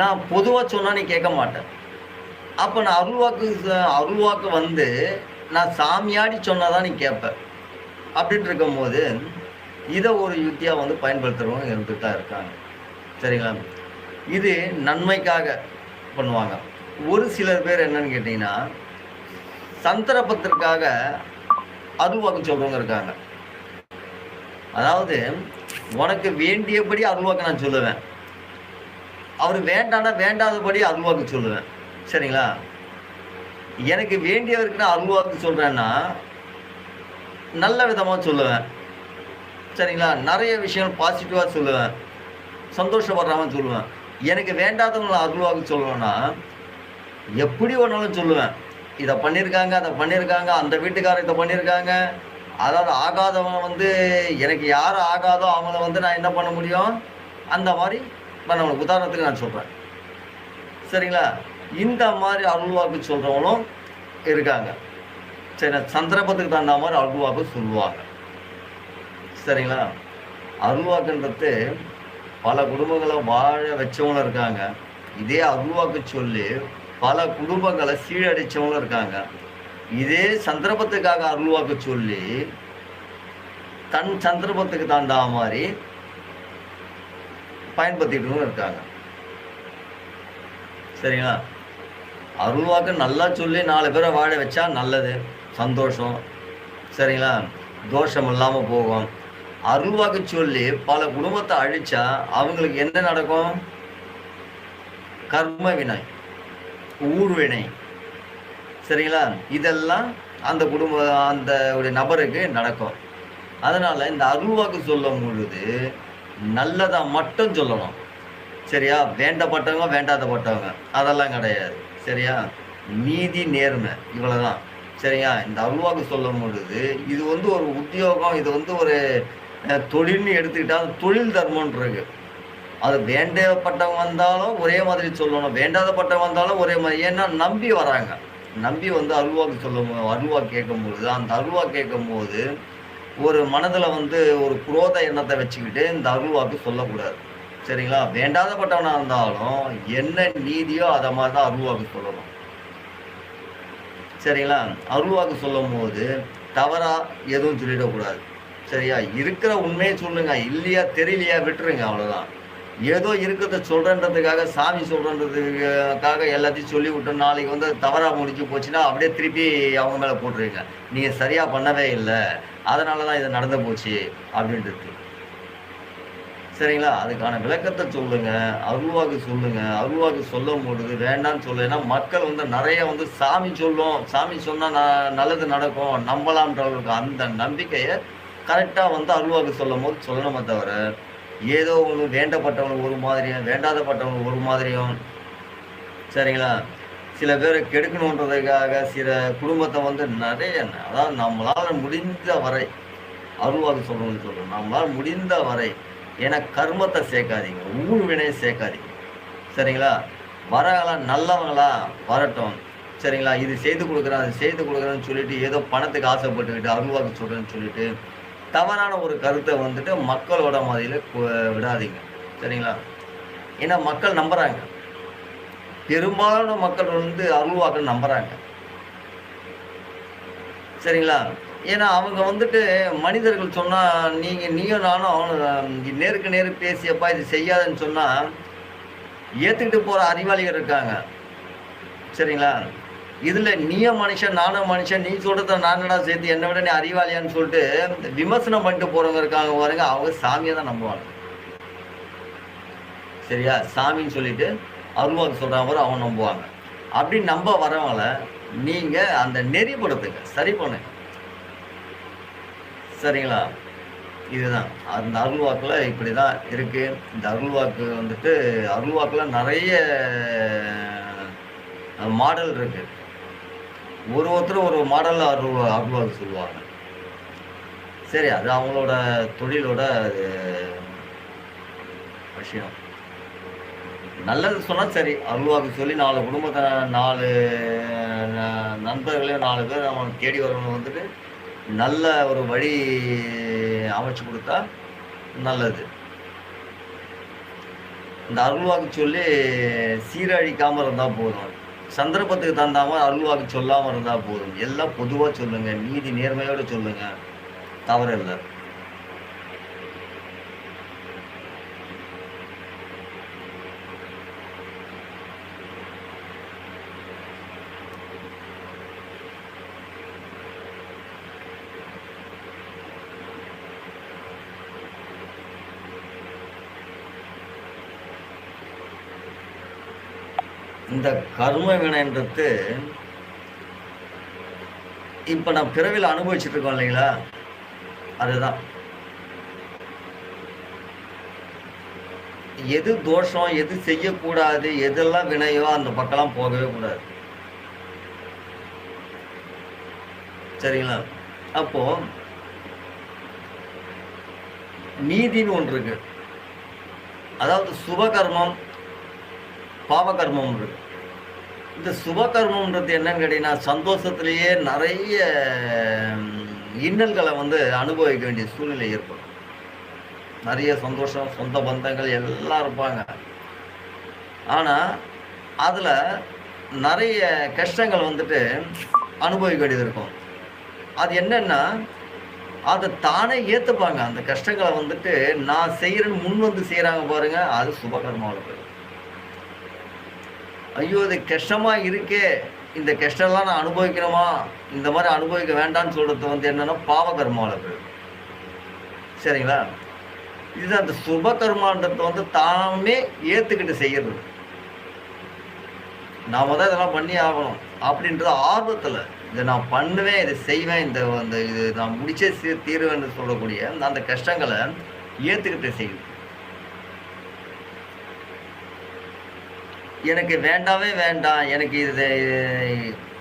நான் பொதுவாக சொன்னால் நீ கேட்க மாட்டேன். அப்போ நான் அருள்வாக்கு வந்து நான் சாமியாடி சொன்னாதான் நீ கேட்ப. அப்படின்ட்டு இருக்கும்போது இதை ஒரு யுக்தியாக வந்து பயன்படுத்துகிறவங்க இருந்துட்டு தான் இருக்காங்க. சரிங்களா? இது நன்மைக்காக பண்ணுவாங்க. ஒரு சிலர் பேர் என்னன்னு கேட்டிங்கன்னா, சந்தர்ப்பத்திற்காக அருள்வாக்கு சொல்கிறவங்க இருக்காங்க. அதாவது உனக்கு வேண்டியபடி அருள்வாக்கு நான் சொல்லுவேன், அவர் வேண்டானா வேண்டாதபடி அருள்வாக்கு சொல்லுவேன். சரிங்களா? எனக்கு வேண்டியவருக்கு நான் அருள்வாக்கு சொல்கிறேன்னா நல்ல விதமாக சொல்லுவேன். சரிங்களா? நிறைய விஷயங்கள் பாசிட்டிவாக சொல்லுவேன், சந்தோஷப்படுறாமல் சொல்லுவேன். எனக்கு வேண்டாதவங்களை அருள்வாக்கு சொல்லுவேன்னா எப்படி வேணாலும் சொல்லுவேன். இதை பண்ணியிருக்காங்க, அதை பண்ணியிருக்காங்க, அந்த வீட்டுக்காரர் இதை பண்ணியிருக்காங்க, அதாவது ஆகாதவன் வந்து எனக்கு யார் ஆகாதோ அவங்கள வந்து நான் என்ன பண்ண முடியும், அந்த மாதிரி பண்ண. உதாரணத்துக்கு நான் சொல்கிறேன். சரிங்களா? இந்த மாதிரி அருள்வாக்கு சொல்கிறவங்களும் இருக்காங்க. சரி, சந்தர்ப்பத்துக்கு தகுந்த மாதிரி அருள்வாக்கு சொல்லுவாங்க. சரிங்களா? அருள்வாக்குன்றது பல குடும்பங்களை வாழ வச்சவங்களும் இருக்காங்க. இதே அருள்வாக்கு சொல்லி பல குடும்பங்களை சீழடிச்சவங்களும் இருக்காங்க. இதே சந்தர்ப்பத்துக்காக அருள்வாக்கு சொல்லி தன் சந்தர்ப்பத்துக்கு தகுந்த மாதிரி பயன்படுத்திட்டு இருக்காங்க. சரிங்களா? அருள்வாக்கு நல்லா சொல்லி 4 பேரை வாழ வச்சா நல்லது, சந்தோஷம். சரிங்களா? தோஷம் இல்லாமல் போகும். அருள்வாக்கு சொல்லி பல குடும்பத்தை அழிச்சா அவங்களுக்கு என்ன நடக்கும்? கர்ம வினை, ஊர்வினை. சரிங்களா? இதெல்லாம் அந்த அந்த நபருக்கு நடக்கும். அதனால இந்த அருள்வாக்கு சொல்லும் பொழுது நல்லதா மட்டும் சொல்லணும். சரியா? வேண்டப்பட்டவங்க வேண்டாதப்பட்டவங்க அதெல்லாம் கிடையாது. சரியா? நீதி நேர்மை இவ்வளவுதான். சரியா? இந்த அருள்வாக்கு சொல்லும் பொழுது இது ஒரு உத்தியோகம், இது ஒரு தொழில்னு எடுத்துக்கிட்டால் தொழில் தர்மம்னு இருக்கு. அது வேண்டப்பட்டவங்க வந்தாலும் ஒரே மாதிரி சொல்லணும், வேண்டாதப்பட்டவங்க வந்தாலும் ஒரே மாதிரி. ஏன்னா நம்பி வராங்க. நம்பி அருள்வாக்கு அருள்வாக்கு கேட்கும்போது அந்த அருள்வாக்கு கேட்கும்போது ஒரு மனதில் ஒரு குரோத எண்ணத்தை வச்சுக்கிட்டு இந்த அருள்வாக்கு சொல்லக்கூடாது. சரிங்களா? வேண்டாதப்பட்டவனாக இருந்தாலும் என்ன நீதியோ அதை மாதிரி தான் அருள்வாக்கு சொல்லணும். சரிங்களா? அருள்வாக்கு சொல்லும் போது தவறா எதுவும் சொல்லிடக்கூடாது. சரியா? இருக்கிற உண்மையை சொல்லுங்க, இல்லையா தெரியலையா விட்டுருங்க, அவ்வளோதான். ஏதோ இருக்கிறத சொல்கிறன்றதுக்காக, சாமி சொல்கிறன்றதுக்காக எல்லாத்தையும் சொல்லி விட்டு நாளைக்கு தவறாக முடிஞ்சு போச்சுன்னா அப்படியே திருப்பி அவங்க மேலே போட்டுருங்க. நீங்கள் சரியாக பண்ணவே இல்லை, அதனால தான் இது நடந்து போச்சு அப்படின்றது. சரிங்களா? அதுக்கான விளக்கத்தை சொல்லுங்க, அருள்வாக்கு சொல்லுங்க. அருள்வாக்கு சொல்லும் பொழுது வேண்டான்னு சொல்ல. ஏன்னா மக்கள் நிறைய சாமி சொல்லும், சாமி சொன்னால் நல்லது நடக்கும், நம்பலாம்ன்றவங்களுக்கு அந்த நம்பிக்கையை கரெக்டாக அருள்வாக்கு சொல்லும் போது சொல்லணுமே தவிர ஏதோ ஒன்று வேண்டப்பட்டவங்களுக்கு ஒரு மாதிரியும் வேண்டாதப்பட்டவங்களுக்கு ஒரு மாதிரியும். சரிங்களா? சில பேரை கெடுக்கணுன்றதுக்காக சில குடும்பத்தை நிறைய, அதாவது நம்மளால் முடிந்த வரை அருள்வாக்கு சொல்லணும்னு சொல்கிறோம். நம்மளால் முடிந்த வரை, ஏன்னா கர்மத்தை சேர்க்காதீங்க, ஊழ் வினையை சேர்க்காதீங்க. சரிங்களா? வரங்களா நல்லவங்களா வரட்டும். சரிங்களா? இது செய்து கொடுக்குறேன், அது செய்து கொடுக்குறேன்னு சொல்லிட்டு ஏதோ பணத்துக்கு ஆசைப்பட்டுக்கிட்டு அருள்வாக்கு சொல்கிறேன்னு சொல்லிட்டு தவறான ஒரு கருத்தை மக்களோட மாதிரியில் விடாதீங்க. சரிங்களா? ஏன்னா மக்கள் நம்புகிறாங்க, பெரும்பாலான மக்கள் அருள்வாக்கு நம்புகிறாங்க. சரிங்களா? ஏன்னா அவங்க மனிதர்கள் சொன்னால் நீயும் நானும் நேருக்கு நேரு பேசியப்பா இது செய்யாதுன்னு சொன்னால் ஏற்றுக்கிட்டு போகிற அறிவாளிகள் இருக்காங்க. சரிங்களா? இதில் நீயும் மனுஷன் நானும் மனுஷன், நீ சொல்கிறத நானடா சேர்த்து என்னை விட நீ அறிவாளியான்னு சொல்லிட்டு விமர்சனம் பண்ணிட்டு போகிறவங்க இருக்காங்க பாருங்க, அவங்க சாமியை தான் நம்புவாங்க. சரியா? சாமின்னு சொல்லிட்டு அருள்வாக்கு சொல்கிறாங்க அவங்க நம்புவாங்க. அப்படி நம்ப வரவங்களை நீங்கள் அந்த நெறிப்படுத்துங்க, சரி பண்ணுங்க. சரிங்களா? இதுதான் அந்த அருள்வாக்கில் இப்படி தான் இருக்குது. இந்த அருள்வாக்கு அருள்வாக்கில் நிறைய மாடல் இருக்குது. ஒருத்தர் ஒரு மாடலில் அருள்வாக்கு சொல்லுவாங்க. சரி, அது அவங்களோட தொழிலோட விஷயம். நல்லது சொன்னால் சரி, அருள்வாக்கு சொல்லி 4 குடும்பத்தை 4 நண்பர்களையும் 4 பேர் அவங்க தேடி வரவங்க நல்ல ஒரு வழி அமைச்சு கொடுத்தா நல்லது. இந்த அருள்வாக்கு சொல்லி சீரழிக்காமல் இருந்தால் போதும். சந்தர்ப்பத்துக்கு தந்தாம அருள்வாக்கு சொல்லாமல் இருந்தால் போதும். எல்லாம் பொதுவாக சொல்லுங்க, நீதி நேர்மையோடு சொல்லுங்க, தவறு இல்லை. இந்த கர்ம வினைன்றது இப்போ நான் பிறவியில் அனுபவிச்சுட்டு இருக்கோம் இல்லைங்களா, அதுதான். எது தோஷம், எது செய்யக்கூடாது, எதெல்லாம் வினையோ அந்த பக்கம்லாம் போகவே கூடாது. சரிங்களா? அப்போ நீதின்னு ஒன்று இருக்கு. அதாவது சுபகர்மம் பாவகர்மம் இருக்கு. இந்த சுபகர்மம்ன்றது என்னன்னு கேட்டீங்கன்னா, சந்தோஷத்திலேயே நிறைய இன்னல்களை அனுபவிக்க வேண்டிய சூழ்நிலை ஏற்படும். நிறைய சந்தோஷம், சொந்த பந்தங்கள் எல்லாம் இருப்பாங்க. ஆனா, அதுல நெறைய கஷ்டங்கள் வந்துட்டு அனுபவிக்க வேண்டியது இருக்கும். அது என்னன்னா, அத தானே ஏத்துப்பாங்க. அந்த கஷ்டங்கள வந்துட்டு நான் செய்றேன்னு முன் வந்து செய்றாங்க பாருங்க, அது சுபகர்மாவுல போயிடும். ஐயோ! இது கஷ்டமா இருக்கே! இந்த கஷ்டம்லாம் நான் அனுபவிக்கணுமா? இந்த மாரி அனுபவிக்க வேண்டான்னு சொல்றது வந்து என்னன்னா, பாவ கர்மாவுல போயிடும். சரிங்களா? இது அந்த சுப கர்மான்றத வந்து தாமே ஏத்துக்கிட்டு செய்யறது. நாம தான் இதெல்லாம் பண்ணியே ஆகணும். அப்படின்ற ஆர்வத்துல, இத நான் பண்ணுவேன், இத செய்வேன், இது நான் முடிச்சே தீருவேன்னு சொல்லக்கூடிய அந்த கஷ்டங்கள ஏத்துக்கிட்டு செய்யுது. எனக்கு வேண்டாவே வேண்டாம். எனக்கு இது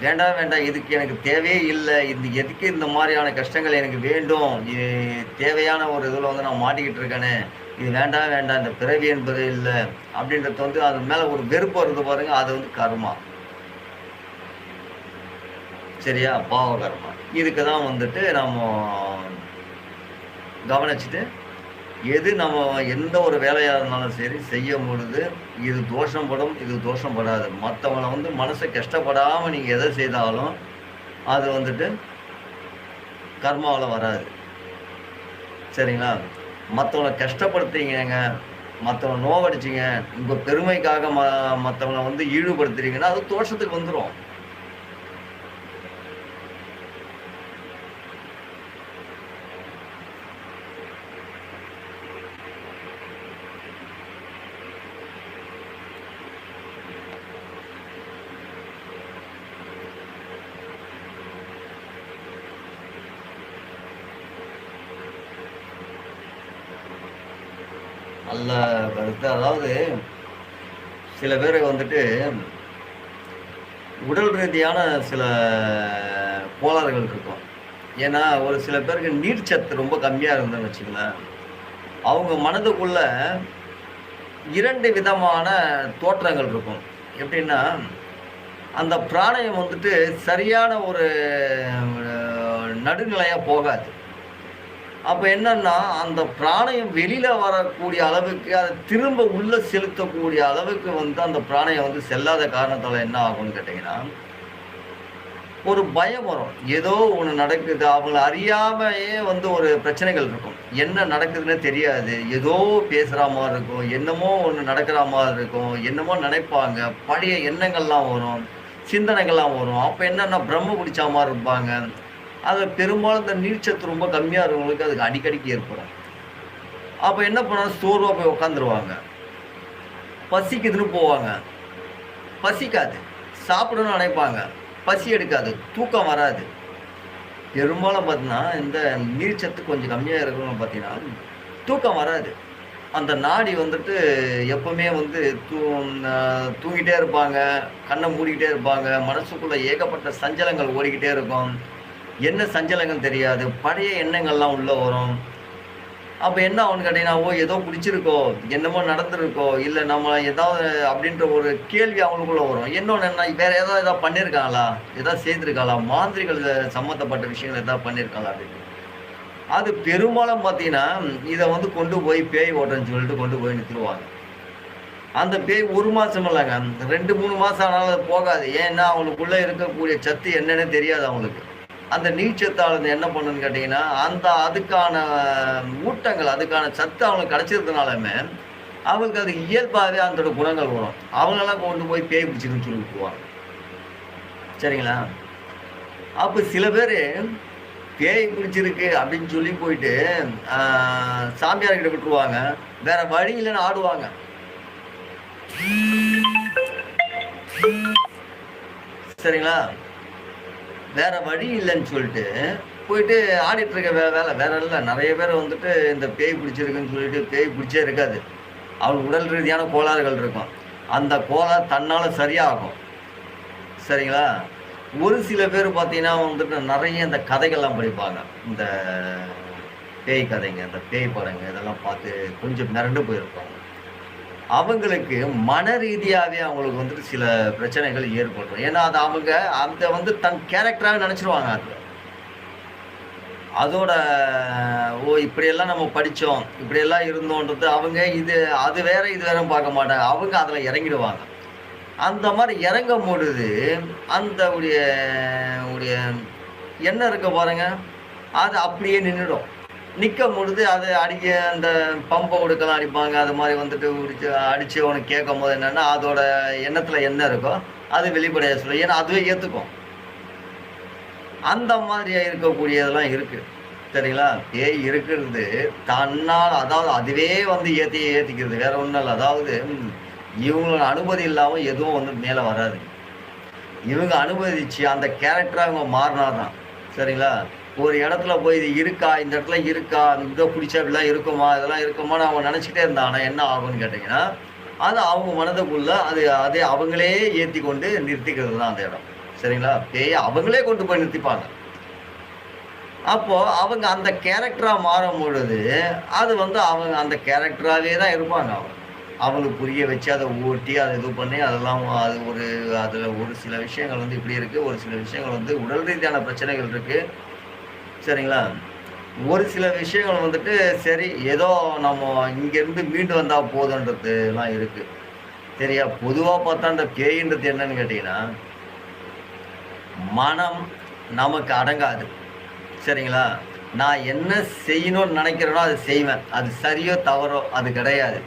வேண்டாவே வேண்டாம். இதுக்கு எனக்கு தேவையே இல்ல. இது எதுக்கு இந்த மாரியான கஷ்டங்கள் எனக்கு வேண்டும்? இது தேவையான ஒரு இதுல வந்து நான் மாட்டிக்கிட்டு இருக்கேனே. இது வேண்டாவே வேண்டாம். இந்த பிறவி என்பது இல்ல. அப்படின்றது வந்து அது மேல ஒரு வெறுப்பு வருது பாருங்க. அது வந்து கர்மா. சரியா? பாவ கர்மா. இதுக்கு தான் வந்துட்டு நம்ம கவனிச்சுட்டு எது நம்ம எந்த ஒரு வேலையா இருந்தாலும் சரி செய்யும் பொழுது, இது தோஷம் படும், இது தோஷம் படாது. மத்தவங்கள வந்து மனச கஷ்டப்படாம நீங்க எத செய்தாலும், அது வந்துட்டு கர்மாவுல வராது. சரிங்களா? மத்தவங்கள கஷ்டப்படுத்துறீங்கங்க, மத்தவங்கள நோவடிச்சீங்க, உங்க பெருமைக்காக மத்தவங்கள வந்து இழிவுபடுத்துறீங்கன்னா, அது தோஷத்துக்கு வந்துரும். நல்ல கருத்து. அதாவது சில பேரு வந்துட்டு உடல் ரீதியான சில கோளாறுகள் இருக்கும். ஏன்னா, ஒரு சில பேருக்கு நீர்ச்சத்து ரொம்ப கம்மியா இருந்ததுன்னு வச்சுக்கங்களேன், அவங்க மனதுக்குள்ள 2 விதமான தோற்றங்கள் இருக்கும். எப்படின்னா, அந்த பிராணயம் வந்துட்டு சரியான ஒரு நடுநிலையா போகாது. அப்ப என்னன்னா, அந்த பிராணயம் வெளியில வரக்கூடிய அளவுக்கு, அத திரும்ப உள்ள செலுத்தக்கூடிய அளவுக்கு வந்து அந்த பிராணயம் வந்து செல்லாத காரணத்தால என்ன ஆகும்னு கேட்டீங்கன்னா, ஒரு பயம் வரும். ஏதோ ஒண்ணு நடக்குது. அவங்கள அறியாமயே வந்து ஒரு பிரச்சனைகள் இருக்கும். என்ன நடக்குதுன்னே தெரியாது. ஏதோ பேசுற மாரி இருக்கும். என்னமோ ஒண்ணு நடக்குற மாரி இருக்கும். என்னமோ நினைப்பாங்க. பழைய எண்ணங்கள்லாம் வரும். சிந்தனைகள்லாம் வரும். அப்ப என்னன்னா பிரம்ம பிடிச்ச மாரி இருப்பாங்க. அது பெரும்பாலும் இந்த நீர்ச்சத்து ரொம்ப கம்மியா இருக்கவங்களுக்கு அதுக்கு அடிக்கடிக்கு ஏற்படும். அப்ப என்ன பண்ணுவாங்க, சோர்வா போய் உட்காந்துருவாங்க. பசிக்குதுன்னு போவாங்க. பசிக்காது. சாப்பிடணும்னு நினைப்பாங்க. பசி எடுக்காது. தூக்கம் வராது. பெரும்பாலும் பார்த்தீங்கன்னா, இந்த நீர்ச்சத்து கொஞ்சம் கம்மியா இருக்கிறவங்க பார்த்தீங்கன்னா, தூக்கம் வராது. அந்த நாடி வந்துட்டு எப்பவுமே வந்து தூங்கிட்டே இருப்பாங்க. கண்ண மூடிக்கிட்டே இருப்பாங்க. மனசுக்குள்ள ஏகப்பட்ட சஞ்சலங்கள் ஓடிக்கிட்டே இருக்கும். என்ன சஞ்சலங்கள் தெரியாது. பழைய எண்ணங்கள்லாம் உள்ள வரும். அப்ப என்ன ஆகும்னு கேட்டீங்கன்னா, ஓ! ஏதோ பிடிச்சிருக்கோ, என்னமோ நடந்திருக்கோ, இல்ல நம்ம ஏதாவது அப்படின்ற ஒரு கேள்வி அவங்களுக்குள்ள வரும். இன்னொன்னு என்ன, வேற ஏதாவது பண்ணியிருக்காங்களா? ஏதாவது செய்திருக்காளா? மாந்திரிகள் சம்மந்தப்பட்ட விஷயங்கள் ஏதாவது பண்ணியிருக்காளா? அப்படின்னு. அது பெரும்பாலும் பார்த்தீங்கன்னா, இத வந்து கொண்டு போய் பேய் ஓட்டன்னு சொல்லிட்டு கொண்டு போய் நிறுத்திருவாங்க. அந்த பேய் 1 மாசம் இல்லங்க. 2, 3 மாசம் ஆனாலும் அது போகாது. ஏன்னா, அவங்களுக்குள்ள இருக்கக்கூடிய சத்து என்னன்னே தெரியாது அவங்களுக்கு. அந்த நீர்ச்சத்தானது என்ன பண்ணுன்னு கேட்டீங்கன்னா, அதுக்கான ஊட்டங்கள், அதுக்கான சத்து அவங்களுக்கு கிடைச்சதுனாலுமே, அவங்களுக்கு அது இயல்பாவே அதோட குணங்கள் வரும். அவங்களலாம் கொண்டு போய் பேய் பிடிச்சிருக்குன்னு சொல்லி விட்டுருவாங்க. சரிங்களா? அப்ப சில பேரு பேய் பிடிச்சிருக்கு அப்படின்னு சொல்லி போயிட்டு, ஆ சாமியார்கிட்ட விட்டுருவாங்க. வேற வழி இல்லன்னு ஆடுவாங்க. சரிங்களா? வேற வழி இல்லன்னு சொல்லிட்டு, போயிட்டு ஆடிட்டு இருக்க வேலை வேற இல்ல. நெறைய பேர் வந்துட்டு இந்த பேய் பிடிச்சிருக்குன்னு சொல்லிட்டு பேய் பிடிச்சே இருக்காது. அவங்களுக்கு உடல் ரீதியான கோளாறுகள் இருக்கும். அந்த கோளாறு தன்னால சரியாகும். சரிங்களா? ஒரு சில பேர் பார்த்தீங்கன்னா வந்துட்டு நெறைய இந்த கதைகள்லாம் படிப்பாங்க. இந்த பேய் கதைங்க, இந்த பேய் படங்க இதெல்லாம் பார்த்து கொஞ்சம் மிரண்டு போயிருப்பாங்க. அவங்களுக்கு மன ரீதியாவே அவங்களுக்கு வந்துட்டு சில பிரச்சனைகள் ஏற்படும். ஏன்னா, அது அவங்க வந்து தன் கேரக்டராவே நெனச்சுருவாங்க அத. அதோட இப்படியெல்லாம் நம்ம படிச்சோம், இப்படியெல்லாம் இருந்தோன்றது அவங்க அது வேற, இது வேறன்னு பார்க்க மாட்டாங்க. அவங்க அதுல இறங்கிடுவாங்க. அந்த மாரி இறங்கும் பொழுது, அந்த உடைய உடைய எண்ணம் இருக்கு பாருங்க, அது அப்படியே நின்னுடும். நிக்கும் பொழுது அது அந்த பம்ப ஒடுக்கலாம் அடிப்பாங்க. அது மாரி வந்துட்டு அடிச்சு அவனுக்கு கேட்கும்போது என்னன்னா, அதோட எண்ணத்துல என்ன இருக்கோ, அது வெளிப்படையா சொல்லும். ஏன்னா அதுவே ஏத்துக்கும். அந்த மாதிரியா இருக்கக்கூடியதெல்லாம் இருக்கு. சரிங்களா? பேய் இருக்கிறது தன்னால் அதாவது அதுவே வந்து ஏத்திக்கிறது. வேற ஒண்ணும் இல்ல. அதாவது இவங்களோட அனுமதி இல்லாம எதுவும் வந்து மேல வராது. இவங்க அனுமதிச்சு அந்த கேரக்டரா அவங்க மாறினா தான். சரிங்களா? ஒரு இடத்துல போய் இது இருக்கா? இந்த இடத்துல இருக்கா? இத புடிச்சா இப்படிலாம் இருக்குமா? இதெல்லாம் இருக்குமான்னு அவங்க நெனச்சுக்கிட்டே இருந்தாங்கன்னா என்ன ஆகும்ன்னு கேட்டீங்கன்னா, அது அவங்க மனதுக்குள்ள அதே அவங்களே ஏத்திக்கொண்டு நிறுத்திக்கிறது தான் அந்த இடம். சரிங்களா? பேய அவங்களே கொண்டு போய் நிறுத்திப்பாங்க. அப்போ அவங்க அந்த கேரக்டரா மாறும்பொழுது, அது வந்து அவங்க அந்த கேரக்டராவே தான் இருப்பாங்க அவங்க. அவங்களுக்கு புரிய வச்சு, அத ஓட்டி, அத இது பண்ணி அதெல்லாம் அதுல ஒரு சில விஷயங்கள் வந்து இப்படி இருக்கு. ஒரு சில விஷயங்கள் வந்து உடல் ரீதியான பிரச்சனைகள் இருக்கு. சரிங்களா? ஒரு சில விஷயங்கள் வந்துட்டு சரி, ஏதோ நம்ம இங்கேருந்து மீண்டு வந்தா போதுன்றதுலாம் இருக்கு. சரியா? பொதுவா பார்த்தா அந்த பேயின்றது என்னன்னு கேட்டீங்கன்னா, மனம் நமக்கு அடங்காது. சரிங்களா? நான் என்ன செய்யணும்னு நெனைக்கிறேனோ, அத செய்வேன். அது சரியோ, தவறோ அது கிடையாது.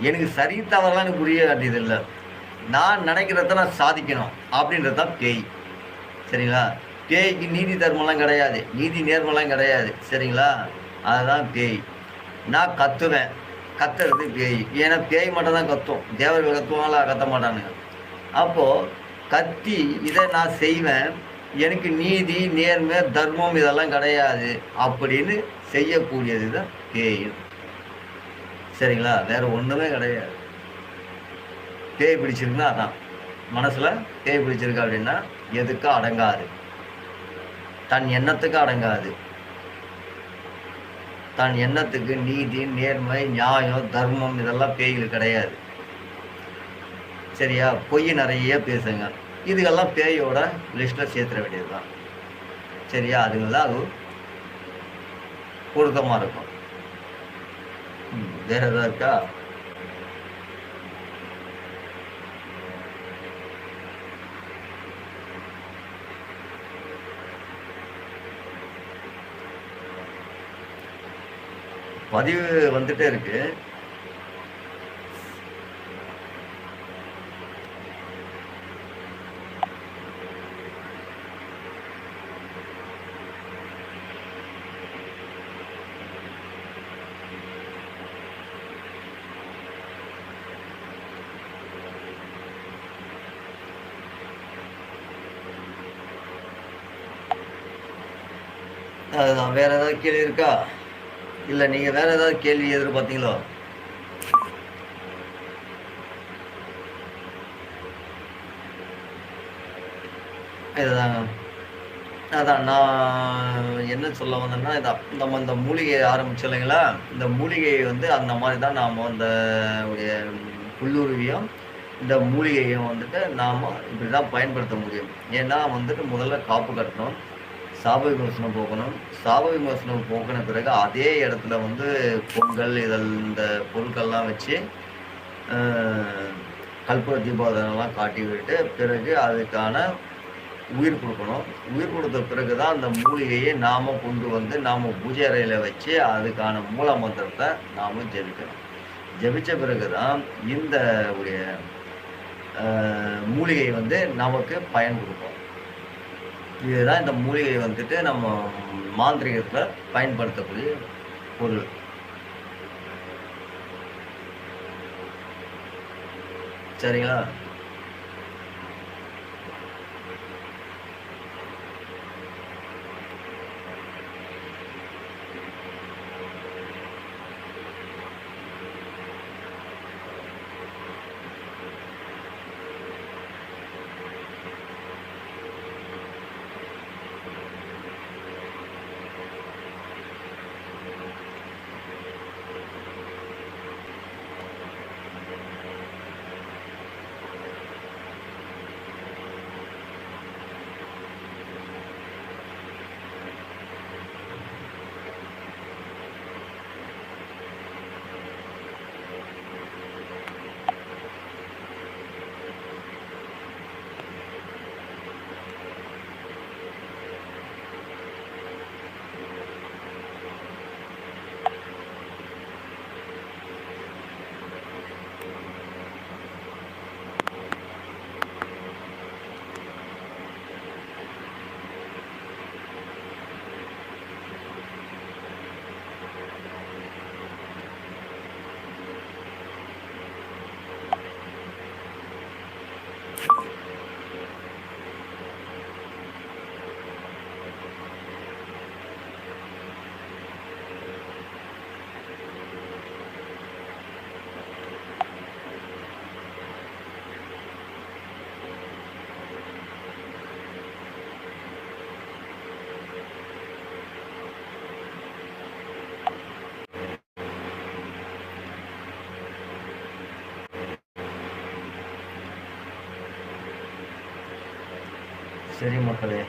எனக்கு சரி, தவறுலாம் எனக்கு புரிய வேண்டியதில்ல. நான் நெனைக்கிறத நான் சாதிக்கணும். அப்படின்றது தான் பேய். சரிங்களா? பேய்க்கு நீதி தர்மம்லாம் கிடையாது. நீதி நேர்மைலாம் கிடையாது. சரிங்களா? அதுதான் பேய். நான் கத்துவேன். கத்துறது பேய். ஏன்னா பேய் மட்டும் தான் கத்தும். தேவர்கள் கத்துவாங்களா? கத்த மாட்டானுங்க. அப்போ கத்தி இத நான் செய்வேன். எனக்கு நீதி, நேர்மை, தர்மம் இதெல்லாம் கிடையாது. அப்படின்னு செய்யக்கூடியது தான் பேய். சரிங்களா? வேற ஒண்ணுமே கிடையாது. பேய் பிடிச்சிருக்குன்னா அதான். மனசுல பேய் பிடிச்சிருக்கு அப்படின்னா எதுக்கும் அடங்காது. தன் எண்ணத்துக்கு அடங்காது. தன் எண்ணத்துக்கு நீதி, நேர்மை, நியாயம், தர்மம் இதெல்லாம் பேய்களுக்கு கிடையாது. சரியா? பொய் நெறைய பேசுங்க. இதுகெல்லாம் பேயோட லிஸ்ட்ல சேர்த்துற வேண்டியதுதான். சரியா? அதுங்கெல்லாம் அது பொருத்தமா இருக்கும். வேற ஏதாவது இருக்கா? பதிவு வந்துட்டே இருக்கு. அதுதான். வேற ஏதாவது கேள்வி இருக்கா? இல்ல நீங்க வேற ஏதாவது கேள்வி எதிர்பார்த்தீங்களோ? இதுதாங்க. அதான் நான் என்ன சொல்ல வந்தேன்னா, நம்ம இந்த மூலிகைய ஆரம்பிச்சோம் இல்லைங்களா? இந்த மூலிகையை வந்து அந்த மாரி தான் நாம அந்த உடைய புல்லுருவியும், இந்த மூலிகையும் வந்துட்டு நாம இப்படிதான் பயன்படுத்த முடியும். ஏன்னா வந்துட்டு முதல்ல காப்பு கட்டணும். சாப விமோசனம் போக்கணும். சாப விமோசனம் போக்குன பிறகு அதே இடத்துல வந்து பொங்கல் இந்த பொருட்கள்லாம் வச்சு, அ கற்பூர தீபாராதனலாம் காட்டி விட்டு, பிறகு அதுக்கான உயிர் குடுக்கணும். உயிர் குடுத்த பிறகு தான் அந்த மூலிகையை நாம கொண்டு வந்து நாம பூஜை அறையில வச்சு, அதுக்கான மூல மந்திரத்த நாம ஜெபிக்கணும். ஜெபிச்ச பிறகு தான் இந்த உடைய மூலிகை வந்து நமக்கு பயன் குடுக்கும். இதுதான் இந்த மூலிகை வந்துட்டு நம்ம மாந்திரீகத்துல பயன்படுத்தக்கூடிய பொருள். சரிங்களா? சரி மக்களே.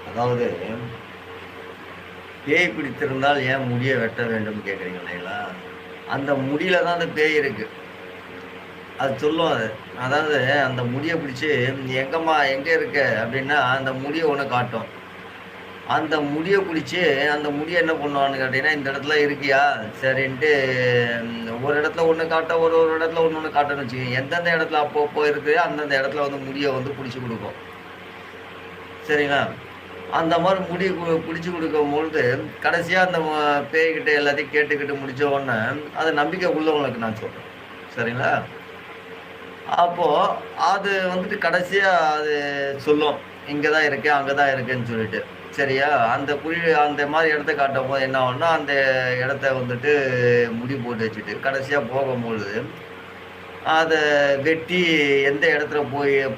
அதாவது பேய் பிடித்திருந்தால் ஏன் முடிய வெட்ட வேண்டும் கேட்குறீங்க இல்லைங்களா? அந்த முடியில தான் அந்த பேய் இருக்கு. அது சொல்லும் அது. அதாவது அந்த முடிய பிடிச்சு, எங்கம்மா எங்க இருக்க? அப்படின்னா அந்த முடிய ஒண்ணு காட்டும். அந்த முடிய பிடிச்சு அந்த முடிய என்ன பண்ணுவான்னு கேட்டீங்கன்னா, இந்த இடத்துல இருக்கியா? சரின்ட்டு ஒரு இடத்துல ஒண்ணு காட்டும், ஒரு ஒரு இடத்துல ஒண்ணு ஒண்ணு காட்டும்னு வச்சுக்கங்க. எந்தெந்த இடத்துல அப்பப்போ இருக்குதோ அந்தந்த இடத்துல வந்து முடிய வந்து பிடிச்சு குடுக்கும். சரிங்களா? அந்த மாரி முடி பிடிச்சு குடுக்கும்பொழுது, கடைசியா அந்த பேய்கிட்ட எல்லாத்தையும் கேட்டுக்கிட்டு முடிச்ச உடனே, அது நம்பிக்கை உள்ளவங்களுக்கு நான் சொல்றேன். சரிங்களா? அப்போ அது வந்துட்டு கடைசியா அது சொல்லும். இங்க தான் இருக்கேன், அங்க தான் இருக்கேன்னு சொல்லிட்டு. சரியா? அந்த மாரி இடத்த காட்டும்போது என்ன ஆகும்னா, அந்த இடத்த வந்துட்டு முடி போட்டு வச்சுட்டு, கடைசியா போகும்பொழுது, அத வெட்டி எந்த இடத்துல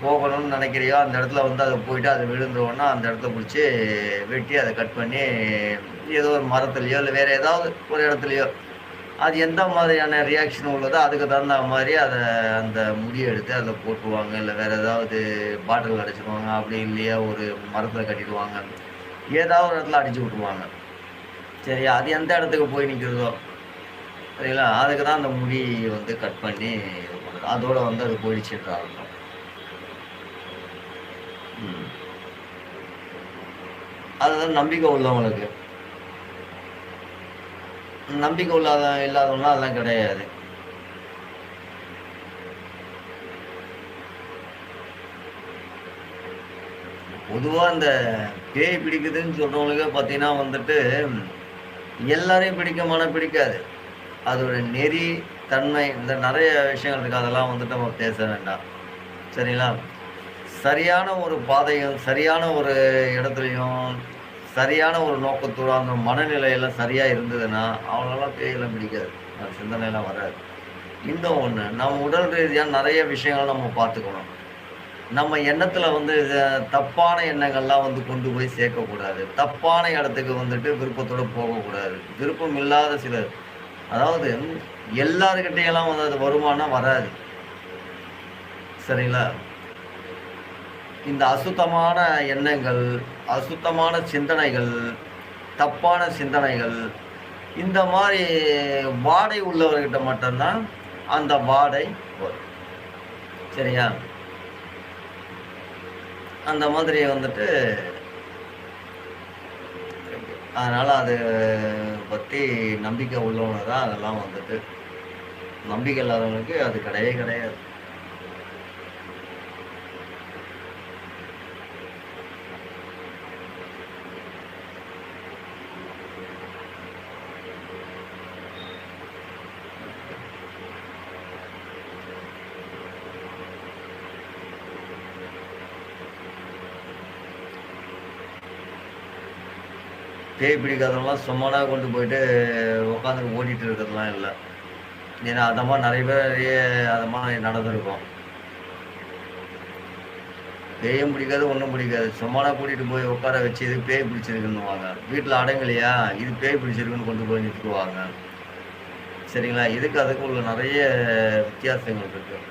போகணும்னு நெனைக்கிறியோ, அந்த இடத்துல வந்து அது போயிட்டு அது விழுந்தோன, அந்த இடத்த புடிச்சு வெட்டி அத கட் பண்ணி, ஏதோ ஒரு மரத்துலயோ, இல்ல வேற ஏதாவது ஒரு இடத்துலயோ, அது எந்த மாதிரியான ரியாக்ஷன் உள்ளதோ, அதுக்கு தகுந்த மாரி அந்த முடிய எடுத்து அதில போட்டுருவாங்க. இல்ல வேற ஏதாவது பாட்டில்ல அடைச்சிருவாங்க. அப்படி இல்லையா ஒரு மரத்தில கட்டிடுவாங்க. ஏதாவது ஒரு இடத்துல அடிச்சு விட்டுருவாங்க. சரியா? அது எந்த இடத்துக்கு போய் நிற்கிறதோ, சரிங்களா? அதுக்கு தான் அந்த முடி வந்து கட் பண்ணி இது பண்ணுது. அதோட வந்து அது போயிடுச்சுன்ற அர்த்தம். ம். அதுதான் நம்பிக்கை உள்ளவங்களுக்கு. நம்பிக்கை இல்லாதவங்கலாம் அதெல்லாம் கிடையாது. பொதுவா இந்த பேய் பிடிக்குதுன்னு சொல்றவங்களுக்கே பார்த்தீங்கன்னா வந்துட்டு, எல்லாரையும் பிடிக்குமானா பிடிக்காது. அதோட நெறி, தன்மை இந்த நெறைய விஷயங்கள் இருக்கு. அதெல்லாம் வந்துட்டு நம்ம பேச வேண்டாம். சரிங்களா? சரியான ஒரு பாதையும், சரியான ஒரு இடத்துலயும், சரியான ஒரு நோக்கத்தோட அந்த மனநிலையெல்லாம் சரியா இருந்ததுன்னா, அவங்களலாம் பேயெல்லாம் பிடிக்காது. அந்த சிந்தனைலாம் வராது. இன்னும் ஒண்ணு, நம்ம உடல் ரீதியா நெறைய விஷயங்கள் நம்ம பார்த்துக்கணும். நம்ம எண்ணத்துல வந்து தப்பான எண்ணங்கள்லாம் வந்து கொண்டு போய் சேர்க்கக்கூடாது. தப்பான இடத்துக்கு வந்துட்டு விருப்பத்தோட போகக்கூடாது. விருப்பம் இல்லாத சிலர் அதாவது எல்லார்கிட்டயும்லாம் வந்து அது வருமானா வராது. சரிங்களா? இந்த அசுத்தமான எண்ணங்கள், அசுத்தமான சிந்தனைகள், தப்பான சிந்தனைகள், இந்த மாரி வாடை உள்ளவர்கிட்ட மட்டும் தான் அந்த வாடை வரும். சரியா? அந்த மாதிரி வந்துட்டு அதனால அது பத்தி நம்பிக்கை உள்ளவங்க தான் அதெல்லாம் வந்துட்டு நம்பிக்கை இல்லாதவங்களுக்கு அது கிடையவே கிடையாது. பேய் பிடிக்காதவங்கலாம் சும்மானா கொண்டு போயிட்டு உட்காந்துட்டு ஓட்டிட்டு இருக்கிறதுலாம் இல்ல. ஏன்னா, அந்த மாரி நெறைய பேர் அது மாரி நடந்திருக்கும். பேயும் பிடிக்காது, ஒண்ணும் பிடிக்காது. சும்மானா கூட்டிட்டு போய் உட்கார வச்சு, இது பேய் பிடிச்சிருக்குன்னுவாங்க. வீட்ல அடங்கலையா, இது பேய் பிடிச்சிருக்குன்னு கொண்டு போய் நிறுத்துவாங்க. சரிங்களா? இதுக்கு அதுக்கும் உள்ள நெறைய வித்தியாசங்கள் இருக்கு.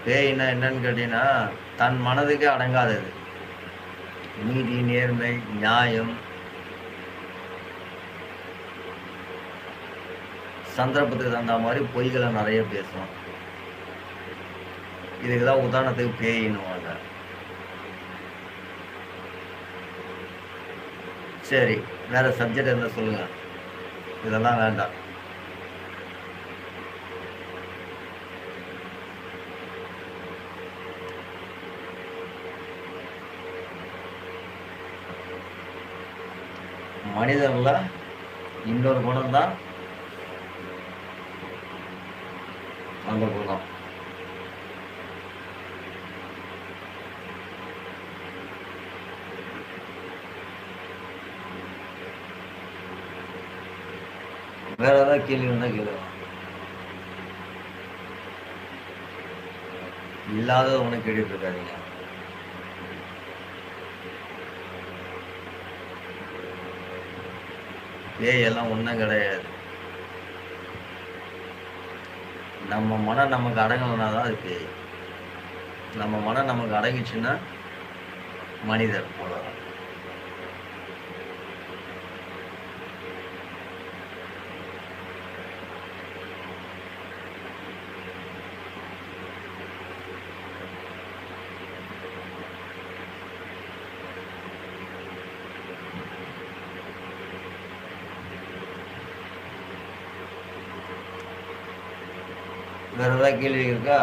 பேய்னா என்னன்னு கேட்டீங்கன்னா, தன் மனதுக்கே அடங்காதது. நீதி, நேர்மை, நியாயம் சந்தர்ப்பத்துக்கு தகுந்த மாதிரி பொய்களை நிறைய பேசும். இதுக்கு தான் உதாரணத்துக்கு பேயின்னுவாங்க. சரி, வேற சப்ஜெக்ட் இருந்தா சொல்லுங்க. இதெல்லாம் வேண்டாம். மனிதன்ல இன்னொரு குணம் தான் அந்த குணம். வேற ஏதாவது கேள்வி இருந்தா கேளுங்க. இல்லாத ஒண்ணு கேட்டுட்டு இருக்காதீங்க. பேய் எல்லாம் ஒன்றும் கிடையாது. நம்ம மனம் நமக்கு அடங்கலைனா தான் அது பேய். நம்ம மனம் நமக்கு அடங்கிச்சுன்னா மனிதர். அவ்வளோதான். வேற ஏதாவது கேள்வி இருக்கா?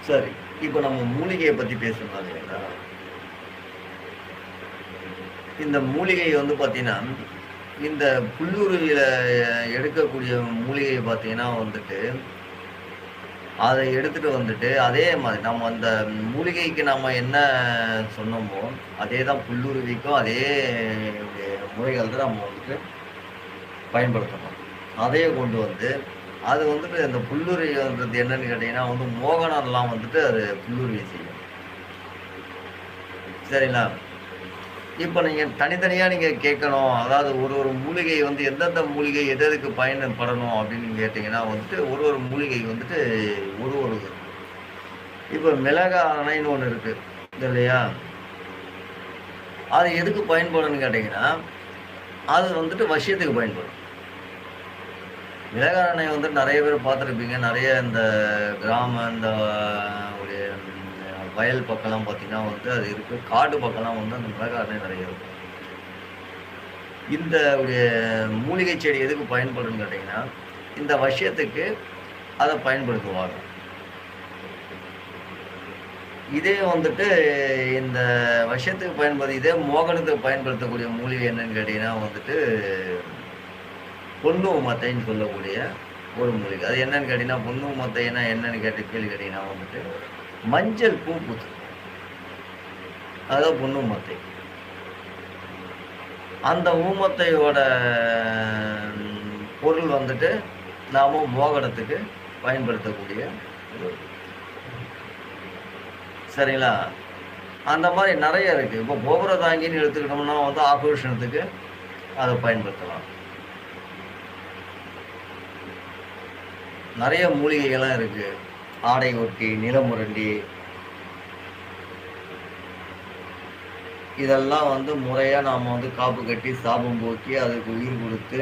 சரி, இப்போ நம்ம மூலிகையை பத்தி பேசணும் இல்லைங்களா? இந்த மூலிகை வந்து பார்த்தீங்கன்னா, இந்த புல்லுருவியில எடுக்கக்கூடிய மூலிகை பார்த்தீங்கன்னா வந்துட்டு, அதை எடுத்துட்டு வந்துட்டு, அதே மாதிரி நம்ம அந்த மூலிகைக்கு நம்ம என்ன சொன்னோமோ, அதே தான் புல்லுருவிக்கும் அதே முறைகள் தான் நம்ம வந்துட்டு பயன்படுத்தணும். அதையே கொண்டு வந்து, அது வந்துட்டு அந்த புல்லுருவின்றது என்னன்னு கேட்டீங்கன்னா வந்து மோகனம்லாம் வந்துட்டு அது புல்லுருவி செய்யும். சரிங்களா? இப்ப நீங்க தனித்தனியா நீங்க கேட்கணும். அதாவது ஒரு மூலிகை வந்து எந்தெந்த மூலிகை எது எதுக்கு பயன்படணும் அப்படின்னு கேட்டீங்கன்னா வந்துட்டு, ஒரு மூலிகை வந்துட்டு ஒரு இப்ப மிளகாரணைன்னு ஒண்ணு இருக்கு. இல்லையா? அது எதுக்கு பயன்படும்னு கேட்டீங்கன்னா, அது வந்துட்டு வசியத்துக்கு பயன்படும். மிளகாரணை வந்துட்டு நெறைய பேர் பார்த்துருப்பீங்க. நெறைய இந்த கிராம இந்த ஒரு வயல் பக்கம்லாம் பார்த்தீங்கன்னா வந்து அது இருக்கு. காடு பக்கம்லாம் வந்து அந்த மிளகாய் நிறைய இருக்கும். இந்த ஒரு மூலிகை செடி எதுக்கு பயன்படும்னு கேட்டீங்கன்னா, இந்த வசியத்துக்கு அதை பயன்படுத்துவாங்க. இதே வந்துட்டு இந்த வசியத்துக்கு இதே மோகனத்துக்கு பயன்படுத்தக்கூடிய மூலிகை என்னன்னு கேட்டீங்கன்னா வந்துட்டு, பொன்னு மத்தைன்னு சொல்லக்கூடிய ஒரு மூலிகை. அது என்னன்னு கேட்டீங்கன்னா, பொன்னு மத்தைன்னா என்னன்னு கேள்வி கேட்டீங்கன்னா வந்துட்டு, மஞ்சள் பூ பூத்து, அதான் பொன்னு மத்தை. அந்த ஊமத்தையோட பொருள் வந்துட்டு நாம மோகனத்துக்கு பயன்படுத்தக்கூடிய சரிங்களா? அந்த மாதிரி நிறைய இருக்கு. இப்போ கோபுர தாங்கின்னு எடுத்துக்கிட்டோம்னா வந்து ஆபரேஷனத்துக்கு அதை பயன்படுத்தலாம். நிறைய மூலிகைகள்லாம் இருக்கு. ஆடை ஒட்டி, நிலமுரண்டி, இதெல்லாம் வந்து முறையா நாம வந்து காப்பு கட்டி சாபம் போக்கி அதுக்கு உயிர் கொடுத்து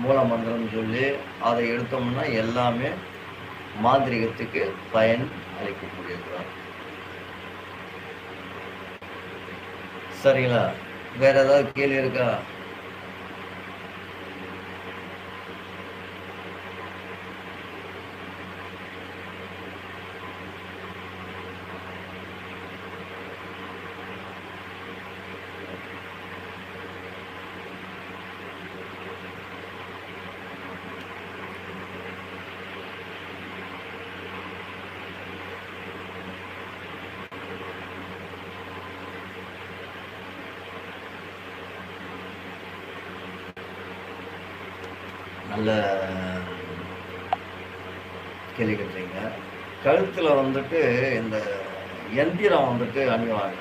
மூல மந்திரம் சொல்லி அதை எடுத்தோம்னா எல்லாமே மாந்திரிகத்துக்கு பயன் அளிக்கக்கூடியதுதான். சரிங்களா? வேற ஏதாவது கேள்வி இருக்கா? நல்ல கேள்வி கேட்டீங்க. கழுத்துல வந்துட்டு இந்த எந்திரம் வந்துட்டு அணிவாங்க.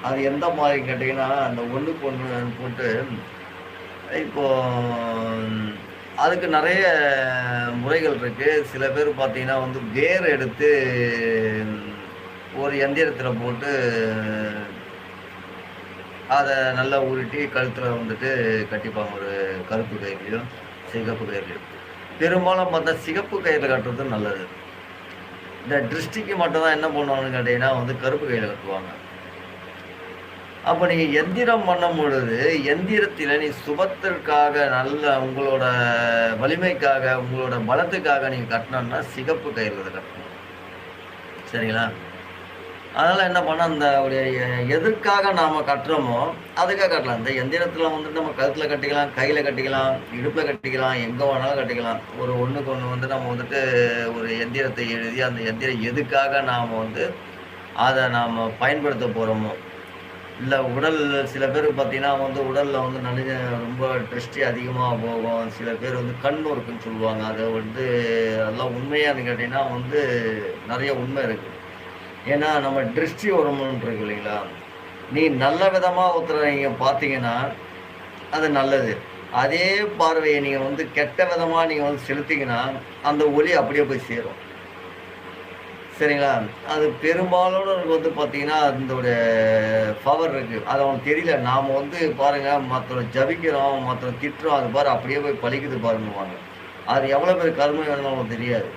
அது எந்த மாதிரி கேட்டிங்கன்னா, அந்த ஒண்ணுக்கு ஒண்ணு போட்டு இப்போ அதுக்கு நெறைய முறைகள் இருக்கு. சில பேர் பார்த்தீங்கன்னா வந்து வேர் எடுத்து ஒரு எந்திரத்தில போட்டு அத நல்லா உருட்டி கழுத்துல வந்துட்டு கட்டிப்பாங்க. ஒரு கருப்பு கயிறுலயோ, சிகப்பு கயிறுலயோ. பெரும்பாலும் பார்த்தா சிகப்பு கயிறுல கட்டுறது நல்லது. இந்த திருஷ்டிக்கு மட்டும் தான் என்ன பண்ணுவாங்கன்னு கேட்டீங்கன்னா வந்து கருப்பு கயிறுல கட்டுவாங்க. அப்ப நீங்க எந்திரம் பண்ணும்பொழுது, எந்திரத்தில நீ சுபத்திற்காக நல்ல உங்களோட வலிமைக்காக, உங்களோட பலத்துக்காக நீங்க கட்டணும்னா சிகப்பு கயிறுல கட்டணும். சரிங்களா? அதனால என்ன பண்ணோம், அந்த ஒரு எதற்காக நாம கட்டுறோமோ, அதுக்காக கட்டலாம். இந்த எந்திரத்தில வந்துட்டு நம்ம கழுத்துல கட்டிக்கலாம், கையில கட்டிக்கலாம், இடுப்புல கட்டிக்கலாம், எங்க வேணாலும் கட்டிக்கலாம். ஒரு ஒண்ணுக்கு ஒண்ணு வந்து நம்ம வந்துட்டு ஒரு எந்திரத்தை எழுதி, அந்த எந்திரம் எதுக்காக நாம வந்து அத நாம பயன்படுத்த போறோமோ, இல்ல உடல் சில பேருக்கு பார்த்தீங்கன்னா வந்து உடல்ல வந்து நெறைய ரொம்ப திருஷ்டி அதிகமா போகும். சில பேர் வந்து கண் இருக்குன்னு சொல்லுவாங்க. அத வந்து அதெல்லாம் உண்மையான்னு கேட்டீங்கன்னா வந்து நெறைய உண்மை இருக்கு. ஏன்னா, நம்ம திருஷ்டி வருமானம் இருக்கு இல்லைங்களா? நீ நல்ல விதமா ஒருத்தர நீங்க பார்த்தீங்கன்னா, அது நல்லது. அதே பார்வைய நீங்க வந்து கெட்ட விதமா நீங்க வந்து செலுத்தீங்கன்னா, அந்த ஒளி அப்படியே போய் சேரும். சரிங்களா? அது பெரும்பாலானோருக்கு வந்து பார்த்தீங்கன்னா, அதோட பவர் இருக்கு. அது அவனுக்கு தெரியல. நாம வந்து பாருங்க மத்தவங்கள ஜபிக்கிறோம், மத்தவங்கள திட்டுறோம். அது பாரு அப்படியே போய் பலிக்குது பாருங்கம்பாங்க. அது எவ்வளோ பெரிய கருமை வேணும்னு அவங்களுக்கு தெரியாது.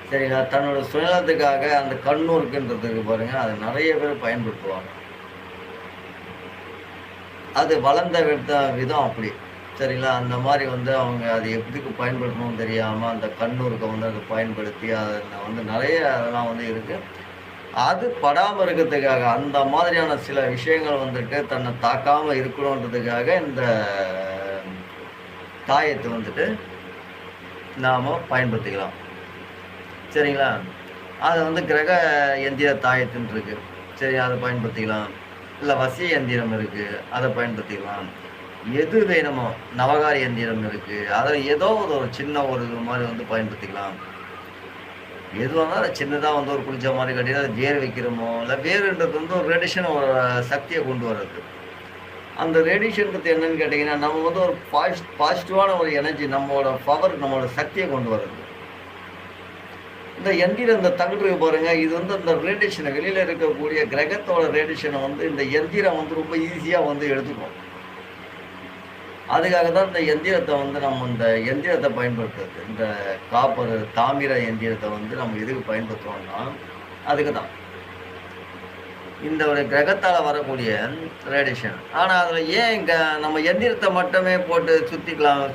சரிங்களா? தன்னோட சுயநலத்துக்காக அந்த கண்ணூருக்குன்றதுக்கு பாருங்க, அத நெறைய பேர் பயன்படுத்துவாங்க. அது வளர்ந்த விதம் அப்படி. சரிங்களா? அந்த மாரி வந்து அவங்க அது எதுக்கு பயன்படுத்தணும்னு தெரியாம, அந்த கண்ணூருக்க வந்து அத பயன்படுத்தி, அத வந்து நெறைய அதெல்லாம் வந்து இருக்கு. அது படாம இருக்கிறதுக்காக, அந்த மாதிரியான சில விஷயங்கள் வந்துட்டு தன்னை தாக்காம இருக்கணுன்றதுக்காக, இந்த தாயத்த வந்துட்டு நாம பயன்படுத்திக்கலாம். சரிங்களா? அது வந்து கிரக எந்திர தாயத்துன்னு இருக்கு. சரி அத பயன்படுத்திக்கலாம். இல்ல வசிய எந்திரம் இருக்கு. அத பயன்படுத்திக்கலாம். எது வேணுமோ, நவகாரி எந்திரம் இருக்கு. அதுல ஏதோ ஒரு சின்ன ஒரு இது மாரி வந்து பயன்படுத்திக்கலாம். எது வேணாலும் சின்னதா வந்து ஒரு குளிச்ச மாரி கட்டி அத வேர் வைக்கிறோமோ, இல்ல வேருன்றது வந்து ஒரு ரேடியேஷன் ஒரு சக்திய கொண்டு வர்றது. அந்த ரேடியேஷன்றது என்னன்னு கேட்டீங்கன்னா, நம்ம வந்து ஒரு பாசிட்டிவான ஒரு எனர்ஜி நம்மோட பவர், நம்மோட சக்திய கொண்டு வர்றது. இந்த எந்திரம் இந்த தகடு இருக்கு பாருங்க, இது வந்து அந்த ரேடியேஷன வெளியில இருக்கக்கூடிய கிரகத்தோட ரேடியேஷன வந்து இந்த எந்திரம் வந்து ரொம்ப ஈஸியா வந்து எடுத்துக்கும். அதுக்காக தான் இந்த எந்திரத்த வந்து நம்ம இந்த எந்திரத்த பயன்படுத்துறது. இந்த காப்பர், தாமிர எந்திரத்த வந்து நம்ம எதுக்கு பயன்படுத்துறோம்னா, அதுக்கு தான். இந்த ஒரு கிரகத்தால வரக்கூடிய ரேடியேஷன். ஆனா அதுல ஏன் நம்ம எந்திரத்த மட்டுமே போட்டு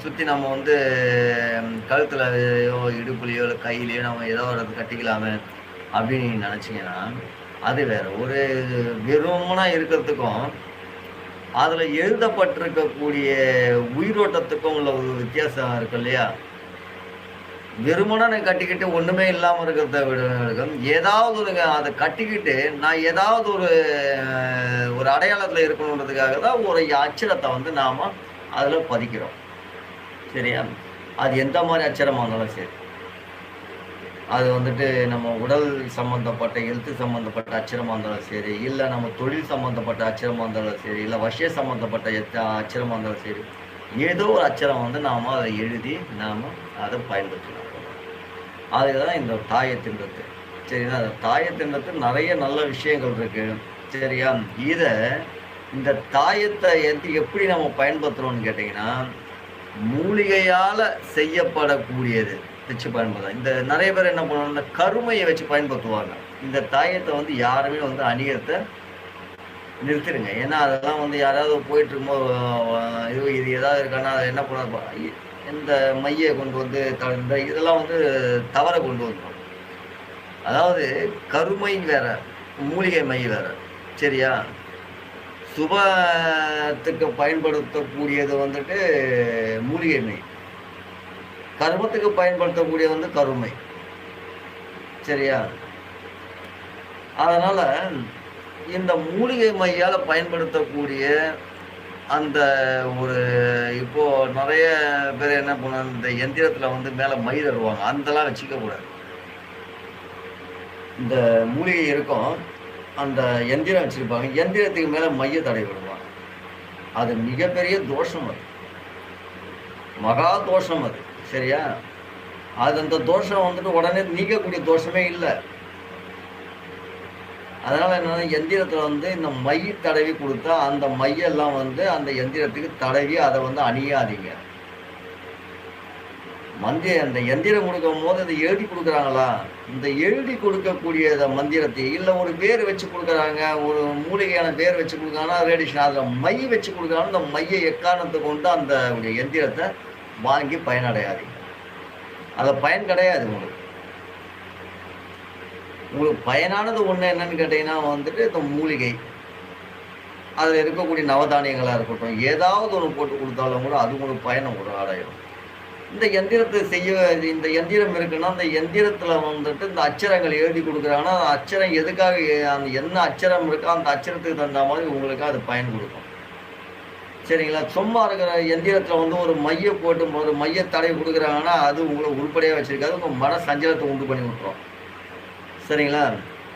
சுத்தி நம்ம வந்து கழுத்துலயோ, இடுப்புலயோ, இல்ல கையிலயோ நம்ம ஏதோ ஒரு கட்டிக்கலாமே அப்படின்னு நீங்க நெனச்சீங்கன்னா, அது வேற. ஒரு வெறுமனா இருக்கிறதுக்கும், அதுல எழுதப்பட்டிருக்கக்கூடிய உயிரோட்டத்துக்கும் உள்ள ஒரு வித்தியாசம் இருக்கு இல்லையா? வெறுமனே நான் கட்டிக்கிட்டு ஒண்ணுமே இல்லாம இருக்கிறத விட ஏதாவது ஒரு அத கட்டிக்கிட்டு நான் ஏதாவது ஒரு அடையாளத்துல இருக்கணுன்றதுக்காக தான் ஒரு அச்சரத்த வந்து நாம அதுல பதிக்கிறோம். சரியா? அது எந்த மாரி அச்சரமா இருந்தாலும் சரி. அது வந்துட்டு நம்ம உடல் சம்மந்தப்பட்ட, எழுத்து சம்மந்தப்பட்ட அச்சரமா இருந்தாலும் சரி, இல்ல நம்ம தொழில் சம்மந்தப்பட்ட அச்சரமா இருந்தாலும் சரி, இல்ல வசிய சம்மந்தப்பட்ட அச்சரமா இருந்தாலும் சரி. ஏதோ ஒரு அச்சரம் வந்து நாம அத எழுதி நாம அத பயன்படுத்தலாம். அதுதான் இந்த தாயத்துன்றது. சரிங்களா? அந்த தாயத்துன்றது நெறைய நல்ல விஷயங்கள் இருக்கு. சரியா? இந்த தாயத்த எப்படி நம்ம பயன்படுத்துறோம்னு கேட்டீங்கன்னா, மூலிகையால செய்யப்படக்கூடியது வச்சு பயன்படுத்தலாம். இந்த நெறைய பேர் என்ன பண்ணுவாங்க, இந்த கருமைய வச்சு பயன்படுத்துவாங்க. இந்த தாயத்த வந்து யாருமே வந்து அணியறத நிறுத்திடுங்க. ஏன்னா, அதெல்லாம் வந்து யாராவது போயிட்டு இருக்கும்போது இது ஏதாவது இருக்கான்னா, அத என்ன பண்ண இந்த மைய கொண்டு வந்து இந்த இதெல்லாம் வந்து தவற கொண்டு வந்துரும். அதாவது கருமை வேற, மூலிகை மை வேற. சரியா? சுபத்துக்கு பயன்படுத்தக்கூடியது வந்துட்டு மூலிகை மை. கர்மத்துக்கு பயன்படுத்தக்கூடியது வந்து கருமை. சரியா? அதனால இந்த மூலிகை மையால பயன்படுத்தக்கூடிய அந்த ஒரு இப்போ நெறைய பேர் என்ன பண்ணுவாங்க, இந்த எந்திரத்துல வந்து மேல மை தருவாங்க. அதெல்லாம் வச்சுக்க கூடாது. இந்த மூலிகை இருக்கும். அந்த எந்திரம் வச்சிருப்பாங்க. எந்திரத்துக்கு மேலே மைய தடவி விடுவாங்க. அது மிகப்பெரிய தோஷம், அது மகா தோஷம் அது. சரியா? அது அந்த தோஷம் வந்துட்டு உடனே நீக்கக்கூடிய தோஷமே இல்லை. அதனால என்னன்னா, எந்திரத்தில் வந்து இந்த மை தடவி கொடுத்தா அந்த மையெல்லாம் வந்து அந்த எந்திரத்துக்கு தடவி அதை வந்து அணியாதீங்க. அந்த எந்திரம் கொடுக்கும் போது அதை எழுதி கொடுக்குறாங்களா, இந்த எழுதி கொடுக்கக்கூடிய மந்திரத்தை இல்லை ஒரு வேர் வச்சு கொடுக்குறாங்க, ஒரு மூலிகையான வேர் வச்சு கொடுக்குறாங்கன்னா ரேடிஷன், அதில் மை வச்சு கொடுக்குறாங்க. அந்த மையை எக்காரணத்தை கொண்டு அந்த எந்திரத்தை வாங்கி பயனடையாதீங்க. அதில் பயன் கிடையாது உங்களுக்கு. உங்களுக்கு பயனானது ஒன்று என்னன்னு கேட்டிங்கன்னா வந்துட்டு இந்த மூலிகை, அதில் இருக்கக்கூடிய நவதானியங்களாக இருக்கட்டும், ஏதாவது ஒன்று போட்டு கொடுத்தாலும் கூட அது உங்களுக்கு பயனை ஒரு அடையும். இந்த எந்திரத்தை இந்த எந்திரம் இருக்குன்னா அந்த எந்திரத்தில் வந்துட்டு இந்த அச்சரங்கள் எழுதி கொடுக்குறாங்கன்னா அந்த அச்சரம் எதுக்காக, அந்த என்ன அச்சரம் இருக்கோ அந்த அச்சரத்துக்கு தகுந்த மாதிரி உங்களுக்கு அது பயன் கொடுக்கும். சரிங்களா? சும்மா இருக்கிற எந்திரத்தில் வந்து ஒரு மைய போட்டு ஒரு மைய தடவி கொடுக்குறாங்கன்னா அது உங்களை உருப்படியாக வச்சுருக்காது, உங்கள் மன சஞ்சலத்தை உண்டு பண்ணி விட்டுரும். சரிங்களா?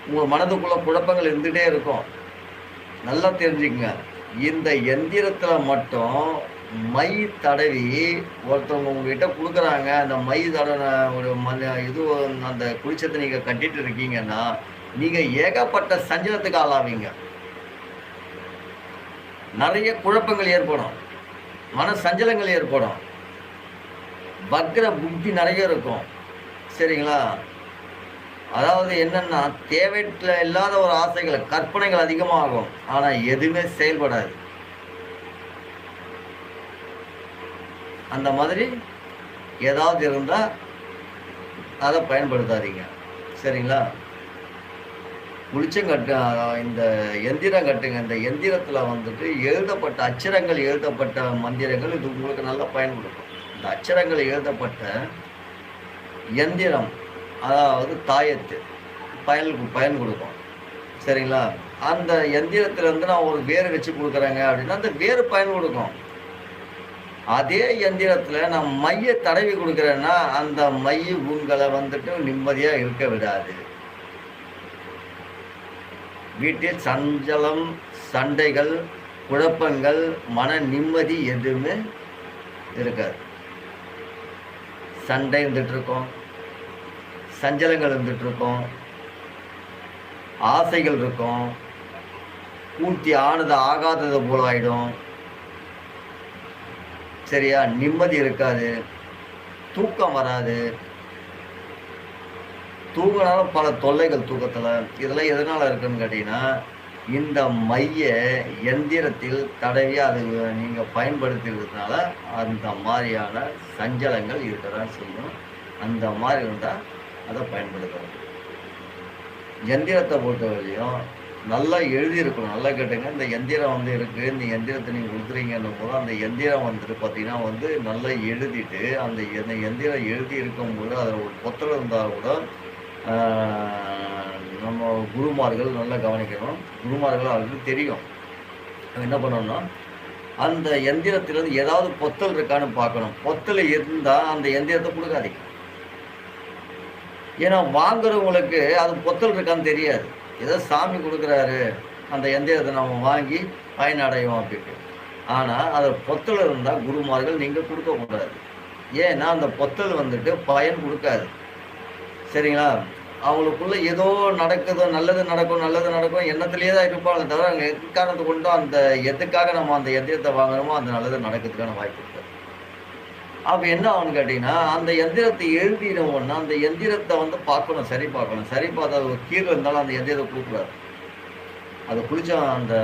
உங்கள் மனதுக்குள்ள குழப்பங்கள் இருந்துகிட்டே இருக்கும். நல்லா தெரிஞ்சுக்கங்க, இந்த எந்திரத்தில் மட்டும் மை தடவி ஒருத்தவங்க உங்ககிட்ட கொடுக்குறாங்க, அந்த மை தடவை ஒரு இது அந்த குளிச்சத்தை நீங்கள் கட்டிட்டு இருக்கீங்கன்னா நீங்கள் ஏகப்பட்ட சஞ்சலத்துக்கு ஆளாவீங்க. நிறைய குழப்பங்கள் ஏற்படும், மன சஞ்சலங்கள் ஏற்படும், வக்ர புத்தி நிறைய இருக்கும். சரிங்களா? அதாவது என்னன்னா, தேவையில்ல இல்லாத ஒரு ஆசைகள், கற்பனைகள் அதிகமாகும், ஆனால் எதுவுமே செயல்படாது. அந்த மாதிரி ஏதாவது இருந்தால் அதை பயன்படுத்தாதீங்க. சரிங்களா? குளிச்சம் கட்டு, இந்த எந்திரம் கட்டுங்க. இந்த எந்திரத்தில் வந்துட்டு எழுதப்பட்ட அச்சரங்கள், எழுதப்பட்ட மந்திரங்கள் இது உங்களுக்கு நல்லா பயன் கொடுக்கும். இந்த அச்சரங்கள் எழுதப்பட்ட எந்திரம், அதாவது தாயத்து பயன் கொடுக்கும். சரிங்களா? அந்த எந்திரத்திலேருந்து நான் ஒரு வேர் வச்சு கொடுக்குறேங்க அப்படின்னா அந்த வேறு பயன் கொடுக்கும். அதே எந்திரத்தில் நான் மைய தடவி கொடுக்குறேன்னா அந்த மை உங்களை வந்துட்டு நிம்மதியாக இருக்க விடாது. வீட்டில் சஞ்சலம், சண்டைகள், குழப்பங்கள், மன நிம்மதி எதுவுமே இருக்காது. சண்டை இருந்துட்டு இருக்கோம், சஞ்சலங்கள் இருந்துட்டு இருக்கும், ஆசைகள் இருக்கும், பூர்த்தி ஆனது ஆகாதது போல ஆயிடும். சரியா? நிம்மதி இருக்காது, தூக்கம் வராது, தூங்கினாலும் பல தொல்லைகள் தூக்கத்தில். இதெல்லாம் எதனால் இருக்குன்னு கேட்டிங்கன்னா, இந்த மைய எந்திரத்தில் தடவி அது நீங்கள் பயன்படுத்துறதுனால அந்த மாதிரியான சஞ்சலங்கள் இருக்க தான் செய்யும். அந்த மாதிரி இருந்தால் அதை பயன்படுத்தணும். எந்திரத்தை பொறுத்தவரையிலையும் நல்லா எழுதியிருக்கணும். நல்லா கேட்டுங்க, இந்த எந்திரம் வந்து இருக்குது, இந்த எந்திரத்தை நீங்கள் கொடுக்குறீங்கன்னும் போது அந்த எந்திரம் வந்துட்டு பார்த்தீங்கன்னா வந்து நல்லா எழுதிட்டு அந்த எந்திரம் எழுதி இருக்கும்போது அதில் ஒரு பொத்தல் இருந்தால் கூட நம்ம குருமார்கள் நல்லா கவனிக்கணும். குருமார்கள் அவருக்கு தெரியும். என்ன பண்ணணும்னா அந்த எந்திரத்திலேருந்து ஏதாவது பொத்தல் இருக்கான்னு பார்க்கணும். பொத்தல் இருந்தால் அந்த எந்திரத்தை கொடுக்காதீங்க. ஏன்னா வாங்குறவங்களுக்கு அது பொத்தல் இருக்கான்னு தெரியாது. ஏதோ சாமி கொடுக்குறாரு, அந்த எந்திரத்தை நம்ம வாங்கி பயனடைவோம் அப்படின்ட்டு. ஆனால் அது பொத்தல் இருந்தால் குருமார்கள் நீங்கள் கொடுக்கக்கூடாது. ஏன்னா அந்த பொத்தல் வந்துட்டு பயன் கொடுக்காது. சரிங்களா? அவங்களுக்குள்ள ஏதோ நடக்குதோ, நல்லது நடக்கும் எண்ணத்துலேயே தான் இருப்பாங்க தவிர அவங்க எக்காரணத்தை கொண்டு அந்த எதுக்காக நம்ம அந்த எந்திரத்தை வாங்குறோமோ அந்த நல்லது நடக்கிறதுக்கான வாய்ப்பு இருக்குது. அப்போ என்ன ஆகும்னு கேட்டிங்கன்னா, அந்த எந்திரத்தை எழுதினோம்னா அந்த எந்திரத்தை வந்து பார்க்கணும், சரி பார்த்தா அது ஒரு கீழே இருந்தாலும் அந்த எந்திரத்தை கொடுக்கூடாது. அது குளிச்ச அந்த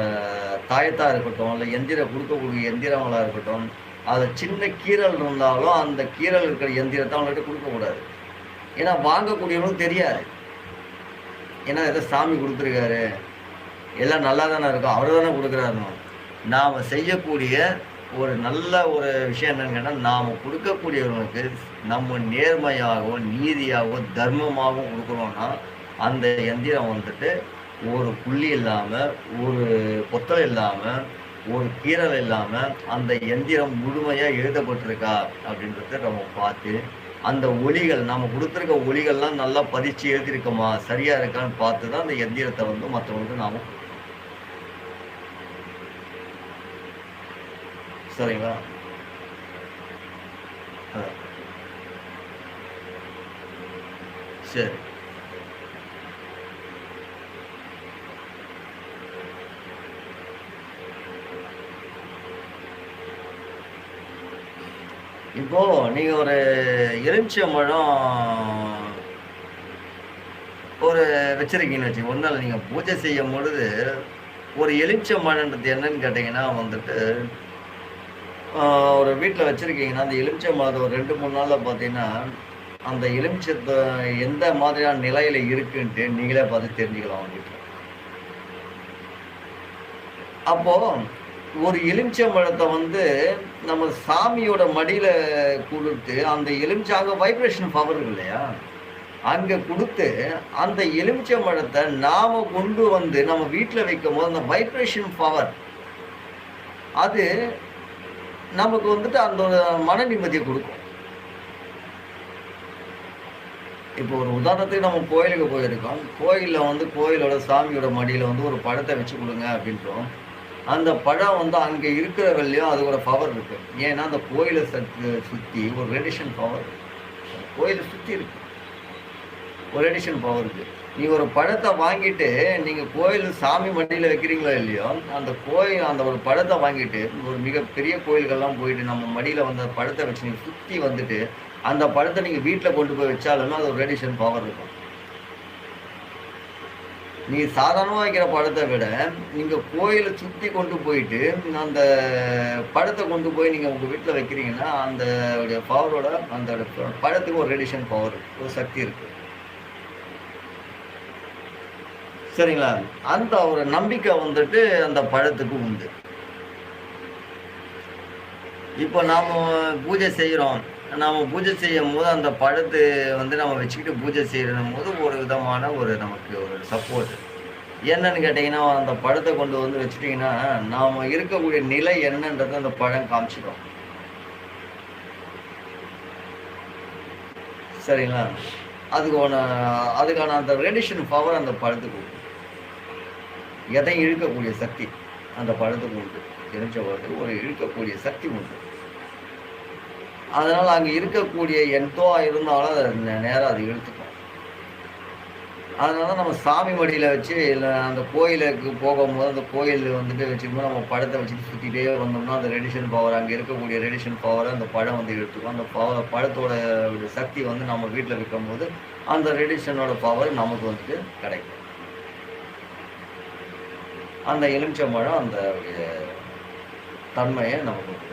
தாயத்தாக இருக்கட்டும், இல்லை எந்திரம் கொடுக்கக்கூடிய எந்திரங்களாக இருக்கட்டும், அது சின்ன கீரல் இருந்தாலும் அந்த கீரல் இருக்கிற எந்திரத்தை அவங்கள்ட்ட கொடுக்கக்கூடாது. ஏன்னா வாங்கக்கூடியவனுக்கு தெரியாது. ஏன்னா ஏதோ சாமி கொடுத்துருக்காரு, எல்லாம் நல்லா தானே இருக்கும், அவர் தானே கொடுக்குறாரு. நாம் செய்யக்கூடிய ஒரு நல்ல ஒரு விஷயம் என்னன்னு கேட்டால், நாம் கொடுக்கக்கூடியவர்களுக்கு நம்ம நேர்மையாகவோ நீதியாகவோ தர்மமாகவும் கொடுக்குறோன்னா அந்த எந்திரம் வந்துட்டு ஒரு புள்ளி இல்லாமல், ஒரு பொத்தல் இல்லாமல், ஒரு கீரல் இல்லாமல் அந்த எந்திரம் முழுமையாக எழுதப்பட்டிருக்கா அப்படின்றத நம்ம பார்த்து அந்த ஒலிகள் நாம குடுத்திருக்க ஒலிகள்லாம் நல்லா பதிச்சு எழுதியிருக்கோமா, சரியா இருக்கான்னு பார்த்து தான் அந்த எந்திரத்த வந்து மத்தவங்களுக்கு நாம குடுக்கணும். சரிங்களா? அ சரி. இப்போ நீங்க ஒரு எலுமிச்சம்பழம் ஒரு வச்சிருக்கீங்கன்னு வச்சுக்கோங்க. ஒண்ணும் இல்ல. நீங்க பூஜை செய்யும்பொழுது, ஒரு எலுமிச்சம்பழம்ன்றது என்னன்னு கேட்டீங்கன்னா வந்துட்டு, ஆ ஒரு வீட்ல வச்சிருக்கீங்கன்னா, அந்த எலுமிச்சம்பழத்த ஒரு 2, 3 நாள்ல பார்த்தீங்கன்னா, அந்த எலுமிச்சத்த எந்த மாதிரியான நிலையில இருக்குன்ட்டு நீங்களே பார்த்து தெரிஞ்சுக்கலாம் உங்க வீட்ல. அப்போ ஒரு எலுமிச்சம்பழத்த வந்து நம்ம சாமியோட மடியில குடுத்து, அந்த அங்க வைப்ரேஷன் பவர் இருக்கு இல்லையா? அங்க குடுத்து, அந்த எலுமிச்சம்பழத்த நாம கொண்டு வந்து நம்ம வீட்ல வைக்கும்போது, அந்த வைப்ரேஷன் பவர் அது நமக்கு வந்துட்டு அந்த ஒரு மன நிம்மதிய குடுக்கும். இப்போ ஒரு உதாரணத்துக்கு நம்ம கோயிலுக்கு போயிருக்கோம். கோயில்ல வந்து கோயிலோட சாமியோட மடியில வந்து ஒரு பழத்த வச்சு குடுங்க அப்படின்றோம். அந்த பழம் வந்து அங்க இருக்கிற வரையிலும் அதோட பவர் இருக்கு. ஏன்னா, அந்த கோயில சுத்தி ஒரு ரேடியேஷன் பவர் இருக்கு. அந்த கோயில சுத்தி இருக்கு. ஒரு ரேடியேஷன் பவர் இருக்கு. நீங்க ஒரு பழத்த வாங்கிட்டு, நீங்க கோயில் சாமி மடியில வைக்கிறீங்களோ இல்லையோ, அந்த கோயில் அந்த ஒரு பழத்த வாங்கிட்டு, ஒரு மிகப்பெரிய கோயில்கள்லாம் போயிட்டு நம்ம மடியில வந்து அந்த பழத்த வச்சு நீங்க சுத்தி வந்துட்டு, அந்த பழத்த நீங்க வீட்ல கொண்டு போய் வச்சாலுமே அது ஒரு ரேடியேஷன் பவர் இருக்கும். நீங்க சாதாரணமா வைக்கிற பழத்த விட, நீங்க கோயில சுத்தி கொண்டு போயிட்டு, அந்த பழத்த கொண்டு போய் நீங்க உங்க வீட்ல வைக்கிறீங்கன்னா, அந்த பவரோட அந்த பழத்துக்கு ஒரு ரேடியேஷன் பவர் இருக்கு. ஒரு சக்தி இருக்கு. சரிங்களா? அந்த ஒரு நம்பிக்கை வந்துட்டு அந்த பழத்துக்கு உண்டு. இப்போ நாம பூஜை செய்றோம். நாம பூஜை செய்யும்போது அந்த பழத்து வந்து நம்ம வச்சுக்கிட்டு பூஜை செய்யும்போது ஒரு விதமான ஒரு நமக்கு ஒரு சப்போர்ட். என்னன்னு கேட்டீங்கன்னா, அந்த பழத்த கொண்டு வந்து வச்சுட்டீங்கன்னா, நாம இருக்கக்கூடிய நிலை என்னன்றத அந்த பழம் காமிச்சிடும். சரிங்களா? அதுக்கான அதுக்கான அந்த ரேடியேஷன் பவர் அந்த பழத்துக்கு உண்டு. எதையும் இழுக்கக்கூடிய சக்தி அந்த பழத்துக்கு உண்டு. எலுமிச்சை பழத்துக்கு ஒரு இழுக்கக்கூடிய சக்தி உண்டு. அதனால அங்க இருக்கக்கூடிய எதுவா இருந்தாலும் அத நேரா அது இழுத்துக்கும். அதனால நம்ம சாமி மடியில வச்சு இல்ல அந்த கோயிலுக்கு போகும்போது, அந்த கோயில் வந்துட்டு வச்சுக்கும்போது நம்ம பழத்த வச்சுட்டு சுத்திட்டே வந்தோம்னா, அந்த ரேடியேஷன் பவர் அங்க இருக்கக்கூடிய ரேடியேஷன் பவர அந்த பழம் வந்து இழுத்துக்கும். அந்த பழத்தோட சக்தி வந்து நம்ம வீட்ல வைக்கும்போது, அந்த ரேடியேஷனோட பவர் நமக்கு வந்துட்டு கிடைக்கும். அந்த எலுமிச்சம்பழம் அந்த தன்மைய நமக்கு குடுக்குது.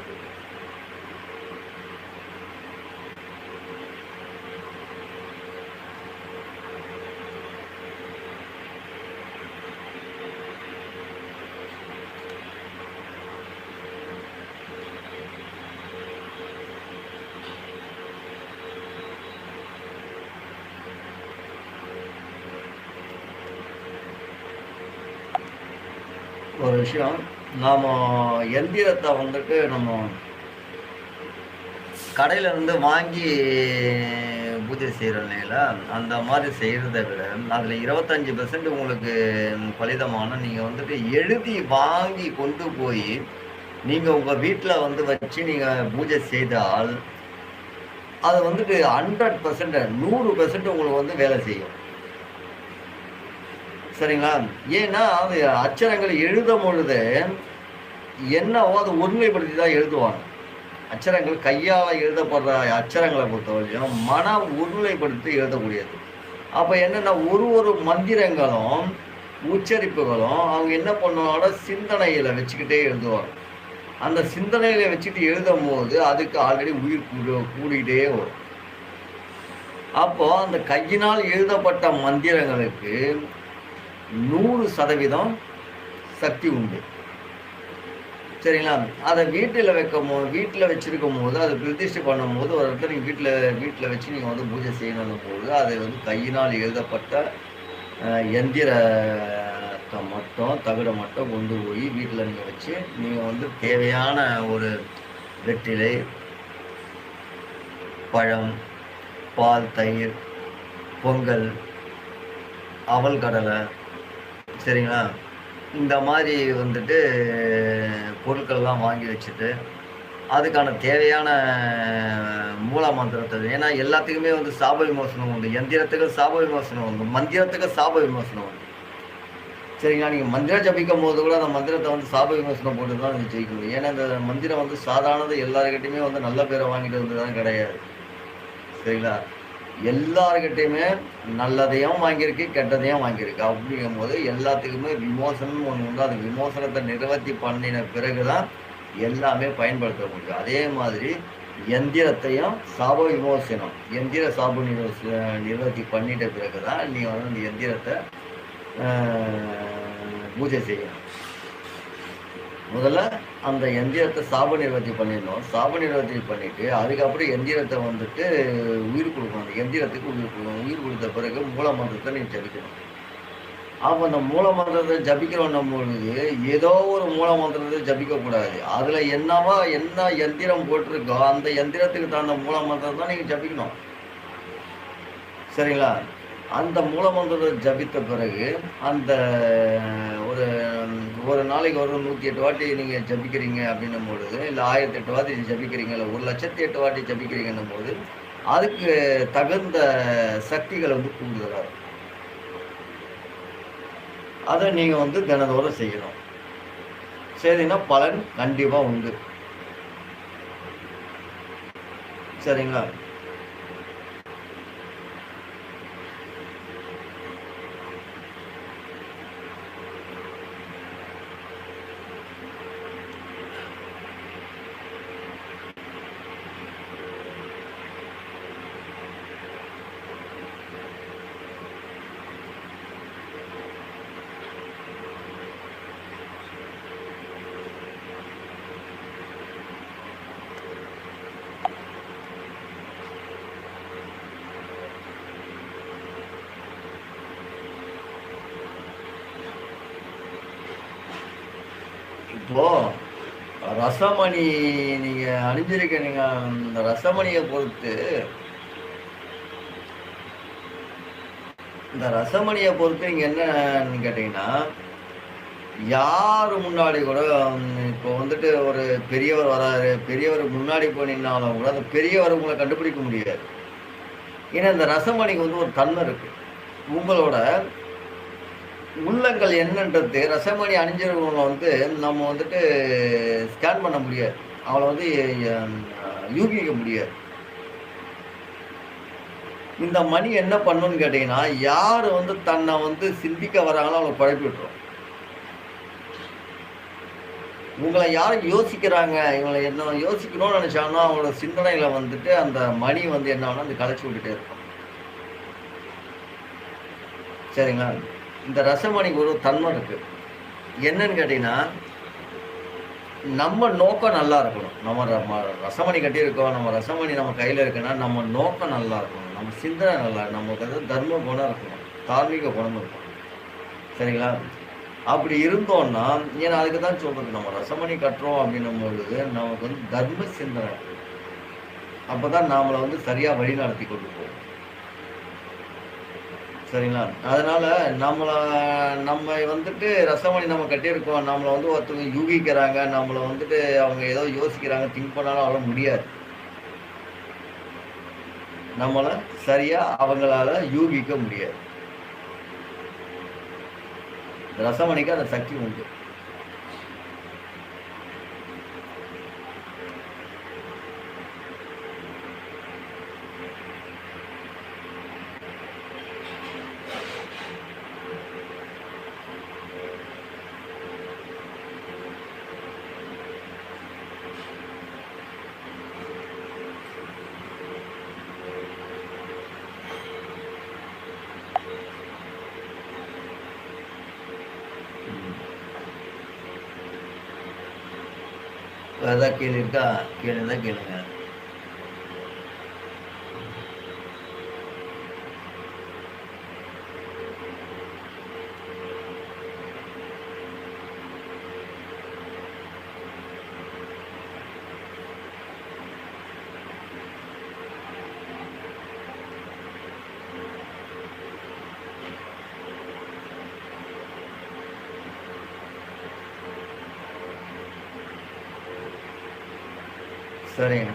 ஒரு விஷயம், நாம எந்திரத்த வந்துட்டு நம்ம கடையில இருந்து வாங்கி பூஜை செய்றோம் இல்லைங்களா? அந்த மாரி செய்றத விட, அதுல 25% உங்களுக்கு பலிதமான நீங்க வந்துட்டு எழுதி வாங்கி கொண்டு போயி, நீங்க உங்க வீட்ல வந்து வச்சு நீங்க பூஜை செய்தால், அது வந்துட்டு 100% 100% உங்களுக்கு வந்து வேலை செய்யும். சரிங்களா? ஏன்னா, அது அச்சரங்கள் எழுதும்பொழுது என்னவோ அத ஒருமைப்படுத்தி தான் எழுதுவாங்க. அச்சரங்கள் கையால எழுதப்படுற அச்சரங்கள பொறுத்தவரையும் மன ஒருநிலைப்படுத்தி எழுதக்கூடியது. அப்ப என்னன்னா, ஒரு மந்திரங்களும், உச்சரிப்புகளும் அவங்க என்ன பண்ணுவாங்கன்னா, சிந்தனையில வச்சுக்கிட்டே எழுதுவாங்க. அந்த சிந்தனையில வச்சுட்டு எழுதும்போது, அதுக்கு ஆல்ரெடி உயிர் கூடிட்டே வரும். அப்போ அந்த கையினால் எழுதப்பட்ட மந்திரங்களுக்கு 100% சக்தி உண்டு. சரிங்களா? அத வீட்ல வச்சிருக்கும்போது, அத பிரதிஷ்டை பண்ணும்போது, ஒரு இடத்துல நீங்க வீட்ல வச்சு நீங்க வந்து பூஜை செய்யணும்னும்போது, அது வந்து கையினால் எழுதப்பட்ட எந்திரத்த மட்டும், தகட மட்டும் கொண்டு போய் வீட்ல நீங்க வச்சு, நீங்க வந்து தேவையான ஒரு வெற்றிலை, பழம் பால், தயிர், பொங்கல், அவல் கடலை, சரிங்களா? இந்த மாதிரி வந்துட்டு பொருட்கள்லாம் வாங்கி வச்சுட்டு, அதுக்கான தேவையான மூல மந்திரத்த ஏன்னா எல்லாத்துக்குமே வந்து சாப விமோசனம் உண்டு. எந்திரத்துக்கு சாப விமோசனம் உண்டு. மந்திரத்துக்கு சாப விமோசனம் உண்டு. சரிங்களா? நீங்க மந்திரம் ஜபிக்கும்போது கூட அந்த மந்திரத்த வந்து சாப விமோசனம் போட்டு தான் நீங்க ஜெயிக்க முடியும். ஏன்னா, இந்த மந்திரம் வந்து சாதாரணது எல்லார்கிட்டயுமே வந்து நல்ல பேர வாங்கிட்டு வந்ததுலாம் கிடையாது. சரிங்களா? எல்லார்கிட்டயுமே நல்லதையும் வாங்கியிருக்கு, கெட்டதையும் வாங்கியிருக்கு. அப்படிங்கும்போது எல்லாத்துக்குமே விமோசனம்னு ஒண்ணு உண்டு. அந்த விமோசனத்த நிவர்த்தி பண்ணின பிறகு தான் எல்லாமே பயன்படுத்த முடியும். அதே மாதிரி எந்திரத்தையும் சாப விமோசனம். எந்திர சாப நிவர்த்தி பண்ணிட்ட பிறகு தான் நீ வந்து அந்த எந்திரத்த அ பூஜை செய்யணும். முதல்ல அந்த எந்திரத்த சாப நிவர்த்தி பண்ணிடணும். சாப நிவர்த்தி பண்ணிட்டு, அதுக்கப்புறம் எந்திரத்த வந்துட்டு உயிர் குடுக்கணும். அந்த எந்திரத்துக்கு உயிர் குடுக்கணும். உயிர் குடுத்த பிறகு மூல மந்திரத்த நீங்க ஜபிக்கணும். அப்ப அந்த மூல மந்திரத்த ஜபிக்கிறோன்னும் பொழுது, ஏதோ ஒரு மூல மந்திரத்த ஜபிக்கக்கூடாது. அதுல என்ன எந்திரம் போட்டிருக்கோ, அந்த எந்திரத்துக்கு தகுந்த மூல மந்திரம் தான் நீங்க ஜபிக்கணும். சரிங்களா? அந்த மூல மந்திரத்த ஜபித்த பிறகு, அந்த ஒரு ஒரு நாளைக்கு ஒரு 108 வாட்டி நீங்க ஜபிக்கிறீங்க அப்படின்னும் பொழுது, இல்ல 1008 வாட்டி ஜபிக்கிறீங்க, இல்ல 1,08,008 வாட்டி ஜபிக்கிறீங்கன்னும் போது, அதுக்கு தகுந்த சக்திகள் வந்து கூடுதலா இருக்கும். அத நீங்க வந்து தினந்தோறும் செய்யணும். செய்தீங்கன்னா பலன் கண்டிப்பா உண்டு. சரிங்களா? இப்போ ரசமணி நீங்க அணிஞ்சிருக்கீங்க. அந்த ரசமணிய பொறுத்து நீங்க என்னன்னு கேட்டீங்கன்னா, யாரு முன்னாடி கூட இப்போ வந்துட்டு ஒரு பெரியவர் வராரு, பெரியவர் முன்னாடி போய் நின்னாலும் கூட, அந்த பெரியவர் உங்கள கண்டுபிடிக்க முடியாது. ஏன்னா, இந்த ரசமணிக்கு வந்து ஒரு தன்மை இருக்கு. உங்களோட உள்ளங்கள் என்னன்றது ரசமணி அணிஞ்சவங்கள வந்து நம்ம வந்துட்டு ஸ்கேன் பண்ண முடியாது. அவள வந்து யூகிக்க முடியாது. இந்த மணி என்ன பண்ணும்னு கேட்டீங்கன்னா, யாரு வந்து தன்னை வந்து சிந்திக்க வராங்களோ அவங்கள குழப்பி விட்டுரும். உங்களை யார் யோசிக்கிறாங்க, இவங்கள என்ன யோசிக்கணும்னு நினைச்சாங்கன்னா, அவங்களோட சிந்தனையில வந்துட்டு அந்த மணி வந்து என்ன ஆகும்னா, அந்த கலைச்சு விட்டுட்டே இருக்கும். சரிங்களா? இந்த ரசமணிக்கு ஒரு தன்மை இருக்கு. என்னன்னு கேட்டீங்கன்னா, நம்ம நோக்கம் நல்லா இருக்கணும். நம்ம ரசமணி கட்டியிருக்கோம், நம்ம ரசமணி நம்ம கையில இருக்குன்னா, நம்ம நோக்கம் நல்லா இருக்கணும். நம்ம சிந்தனை நல்லா நமக்கு வந்து தர்ம குணம் இருக்கணும். தார்மீக குணம் இருக்கணும். சரிங்களா? அப்படி இருந்தோம்னா, ஏன்னா அதுக்கு தான் சொல்றது, நம்ம ரசமணி கட்டுறோம் அப்படின்னும் பொழுது, நமக்கு வந்து தர்ம சிந்தனை. அப்பதான் நாமள வந்து சரியா வழிநடத்தி கொண்டு போகும். சரிங்களா? அதனால நம்ம வந்துட்டு ரசமணி நம்ம கட்டியிருக்கோம். நம்மள வந்து ஒருத்தவங்க யூகிக்கிறாங்க. நம்மள வந்துட்டு அவங்க ஏதோ யோசிக்கிறாங்க, திங்க் பண்ணாலும் அவ்வளோ முடியாது. நம்மள சரியா அவங்களால யூகிக்க முடியாது. ரசமணிக்கு அந்த சக்தி உண்டு. ஏதாவது கேள்வி இருக்கா? கேள்வி இருந்தா கேளுங்க. சரிங்க.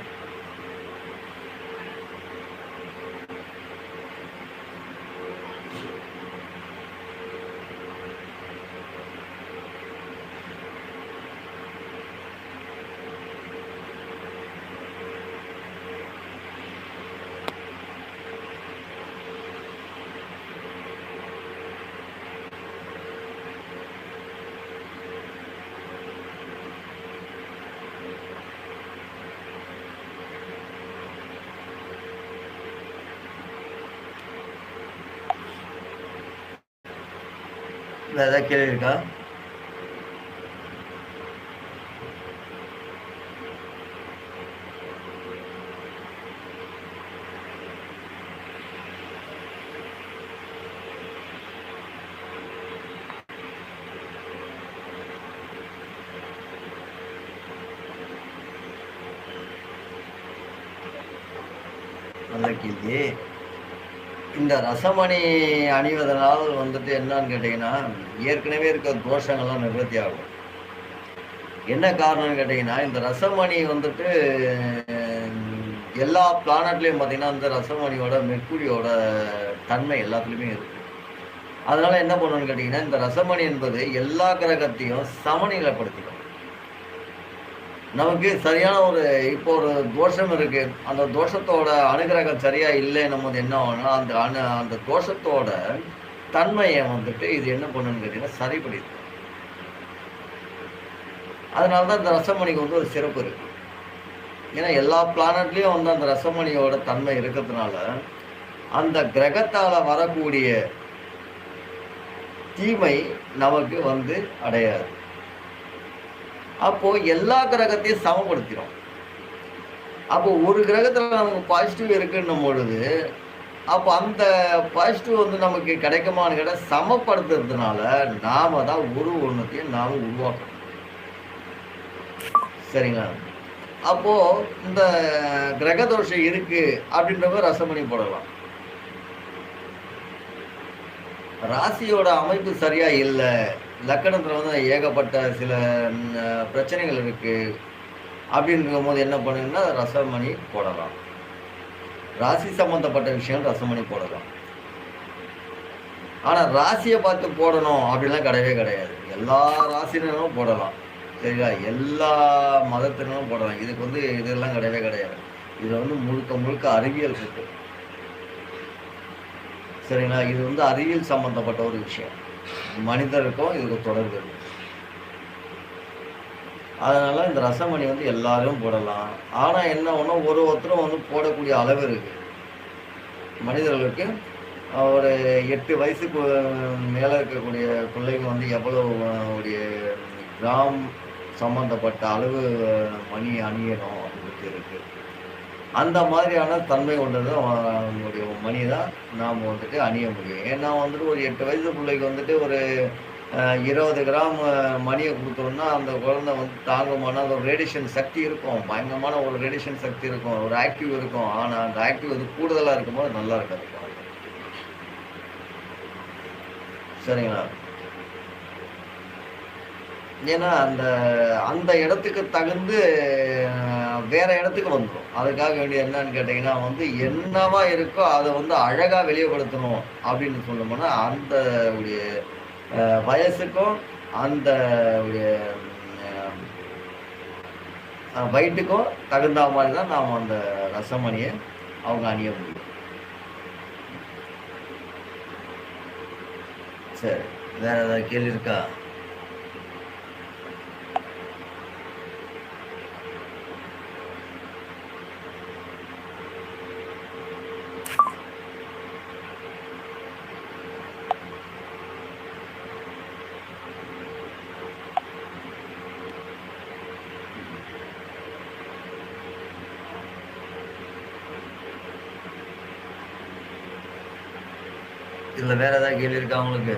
வேற ஏதாவது கேள்வி இருக்கா? நல்ல கேள்வி. இந்த ரசமணி அணிவதனால் வந்துட்டு என்னன்னு கேட்டீங்கன்னா, ஏற்கனவே இருக்க தோஷங்கள்லாம் நிவர்த்தி ஆகும். என்ன காரணம்னு கேட்டீங்கன்னா, இந்த ரசமணி வந்துட்டு எல்லா பிளானட்லயும் பார்த்தீங்கன்னா, இந்த ரசமணியோட மெர்க்குரியோட தன்மை எல்லாத்துலயுமே இருக்கு. அதனால என்ன பண்ணணும்னு கேட்டீங்கன்னா, இந்த ரசமணி என்பது எல்லா கிரகத்தையும் சமநிலைப்படுத்திடும். நமக்கு சரியான ஒரு இப்போ ஒரு தோஷம் இருக்கு. அந்த தோஷத்தோட அனுகிரகம் சரியா இல்லைன்னும் போது என்ன ஆகும்னா, அந்த தோஷத்தோட தன்மைய வந்துட்டு இது என்ன பண்ணும்னு கேட்டீங்கன்னா, சரிப்படுத்தும். அதனால தான் இந்த ரசமணிக்கு வந்து ஒரு சிறப்பு இருக்கு. ஏன்னா எல்லா பிளானட்லயும் வந்து அந்த ரசமணியோட தன்மை இருக்கிறதுனால, அந்த கிரகத்தால வரக்கூடிய தீமை நமக்கு வந்து அடையாது. அப்போ எல்லா கிரகத்தையும் சமப்படுத்திடும். அப்போ ஒரு கிரகத்துல நமக்கு பாசிட்டிவ் இருக்குன்னும் பொழுது, அப்போ அந்த பாசிட்டிவ் வந்து நமக்கு கிடைக்குமான்னு கேட்டா, சமப்படுத்துறதுனால நாம தான் ஒண்ணுத்தையும் நாம உருவாக்கணும். சரிங்களா? அப்போ இந்த கிரக தோஷம் இருக்கு அப்படின்றப்ப ரசமணி போடலாம். ராசியோட அமைப்பு சரியா இல்ல, லக்கணத்துல வந்து ஏகப்பட்ட சில பிரச்சனைகள் இருக்கு அப்படின்ற போது என்ன பண்ணுங்கன்னா, ரசமணி போடலாம். ராசி சம்பந்தப்பட்ட விஷயம் ரசமணி போடலாம். ஆனா ராசியை பார்த்து போடணும் அப்படிலாம் கிடையவே கிடையாது. எல்லா ராசினரும் போடலாம். சரிங்களா? எல்லா மதத்தினரும் போடலாம். இதுக்கு வந்து இதெல்லாம் கிடையவே கிடையாது. இதுல வந்து முழுக்க முழுக்க அறிவியல் இருக்கு. சரிங்களா? இது வந்து அறிவியல் சம்பந்தப்பட்ட ஒரு விஷயம். மனிதருக்கும் இதுக்கு தொடர்பு இருக்கு. அதனால இந்த ரசமணி வந்து எல்லாரும் போடலாம். ஆனா என்ன ஒண்ணு, ஒருத்தரும் வந்து போடக்கூடிய அளவு இருக்கு. மனிதர்களுக்கு ஒரு 8 வயசுக்கு மேல இருக்கக்கூடிய பிள்ளைங்க வந்து எவ்வளவு உடைய கிராம் சம்பந்தப்பட்ட அளவு மணி அணியணும் அப்படின்னு இருக்கு. அந்த மாதிரியான தன்மை கொண்டது அவங்களுடைய மணி தான் நாம் வந்துட்டு அணிய முடியும். ஏன்னா வந்துட்டு ஒரு 8 வயசு பிள்ளைக்கு வந்துட்டு ஒரு 20 கிராம் மணியை கொடுத்தோம்னா அந்த குழந்தை வந்து தாங்குமானா, அந்த ஒரு ரேடியேஷன் சக்தி இருக்கும். பயங்கரமான ஒரு ரேடியேஷன் சக்தி இருக்கும். ஒரு ஆக்டிவ் இருக்கும். ஆனா அந்த ஆக்டிவ் வந்து கூடுதலா இருக்கும்போது நல்லா இருக்காது. சரிங்களா? ஏன்னா அந்த அந்த இடத்துக்கு தகுந்து வேற இடத்துக்கு வந்துடும். அதுக்காக வேண்டிய என்னன்னு கேட்டீங்கன்னா வந்து என்னவா இருக்கோ அதை வந்து அழகா வெளியப்படுத்தணும் அப்படின்னு சொன்னோம்னா, அந்த உடைய வயசுக்கும் அந்த உடைய வயிட்டுக்கும் தகுந்த மாதிரி தான் நாம் அந்த ரசமணியை அவங்க அணிய முடியும். சரி, வேற ஏதாவது கேள்வி இருக்கா? இதுல வேற ஏதாவது கேள்வி இருக்கா உங்களுக்கு?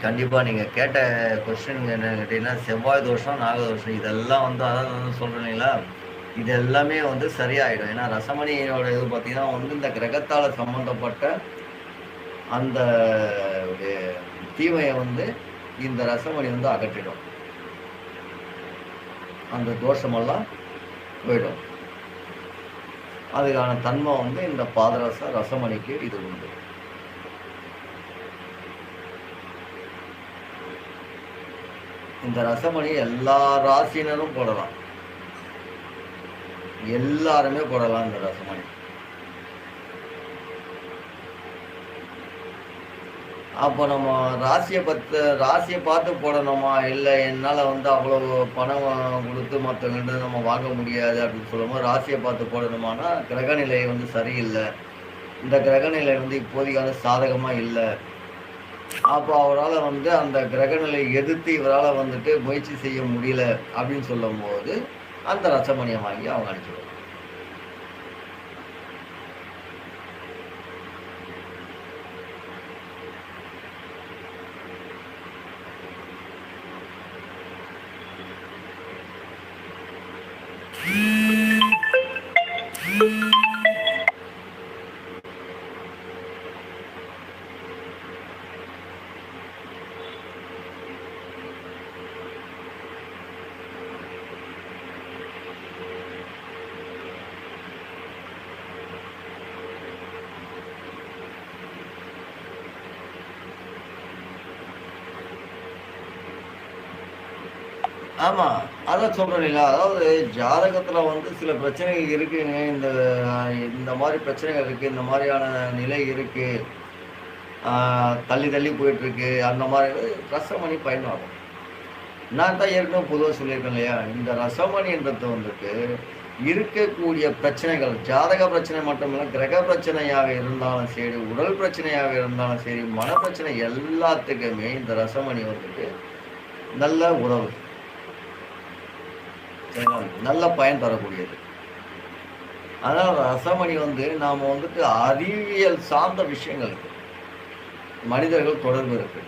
கண்டிப்பா நீங்க கேட்ட கொஸ்டின் என்னன்னு கேட்டீங்கன்னா, செவ்வாய் தோஷம், நாகதோஷம் இதெல்லாம் வந்து அதான் நான் சொல்றேன் இல்லைங்களா? இது எல்லாமே வந்து சரியாயிடும். ஏன்னா ரசமணியோட இது பார்த்தீங்கன்னா வந்து இந்த கிரகத்தால சம்மந்தப்பட்ட அந்த ஒரு தீமைய வந்து இந்த ரசமணி வந்து அகற்றிடும். அந்த தோஷமெல்லாம் போயிடும். அதுக்கான தன்மை வந்து இந்த பாதரச ரசமணிக்கு இது உண்டு. இந்த ரசமணி எல்லா ராசினரும் போடலாம். எல்லாருமே போடலாம் இந்த ரசமணி. அப்போ நம்ம ராசிய பார்த்து போடணுமா? இல்ல என்னால வந்து அவ்வளவு பணம் குடுத்து மத்தவங்ககிட்ட நம்ம வாங்க முடியாது அப்படின்னு சொல்லும்போது, ராசிய பார்த்து போடணுமான்னா, கிரகநிலை வந்து சரியில்ல. இந்த கிரகநிலை வந்து இப்போதைக்கு வந்து சாதகமா இல்ல. அப்போ அவரால வந்து அந்த கிரகநிலையை எதிர்த்து இவரால வந்துட்டு முயற்சி செய்ய முடியல அப்படின்னு சொல்லும்போது, அந்த ரசமணிய வாங்கி அவங்க அனுப்பிச்சுடுவாங்க. ஆமா. அதான் சொல்றேன் இல்லைங்களா? அதாவது ஜாதகத்துல வந்து சில பிரச்சனைகள் இருக்குங்க. இந்த இந்த மாரி பிரச்சனைகள் இருக்கு. இந்த மாரியான நிலை இருக்கு. ஆ தள்ளி தள்ளி போயிட்டுருக்கு. அந்த மாரி ரசமணி பயனாகும். நான் தான் ஏற்கனவே பொதுவா சொல்லியிருக்கேன் இல்லையா? இந்த ரசமணின்றது வந்துட்டு இருக்கக்கூடிய பிரச்சனைகள், ஜாதக பிரச்சனை மட்டுமில்ல, கிரக பிரச்சனையாக இருந்தாலும் சரி, உடல் பிரச்சனையாக இருந்தாலும் சரி, மன பிரச்சனை எல்லாத்துக்குமே இந்த ரசமணி வந்துட்டு நல்ல உதவும். சரிங்களா? நல்ல பயன் தரக்கூடியது. அதனால ரசமணி வந்து நாம வந்துட்டு அறிவியல் சார்ந்த விஷயங்கள் இருக்கு. மனிதர்கள் தொடர்பு இருக்கு.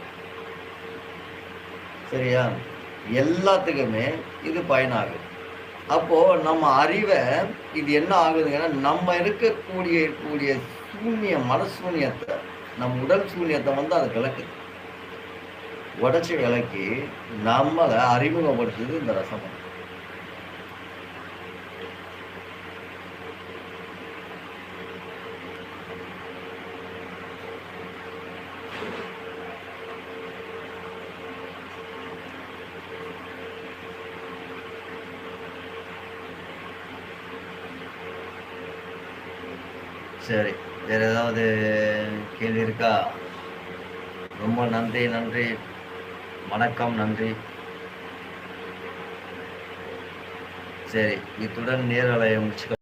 சரியா? எல்லாத்துக்குமே இது பயனாகுது. அப்போ நம்ம அறிவை இது என்ன ஆகுதுங்கன்னா, நம்ம இருக்கக்கூடிய சூன்யம், மனசூன்யத்தை, நம் உடல் சூன்யத்தை வந்து அது விளக்குது. உடைச்சு விளக்கி நம்மள அறிமுகப்படுத்துது இந்த ரசமணி. சரி. வேற ஏதாவது கேள்வி இருக்கா? ரொம்ப நன்றி, நன்றி. வணக்கம், நன்றி. சரி. இத்துடன் நேரலையை முடிச்சுக்கலாம்.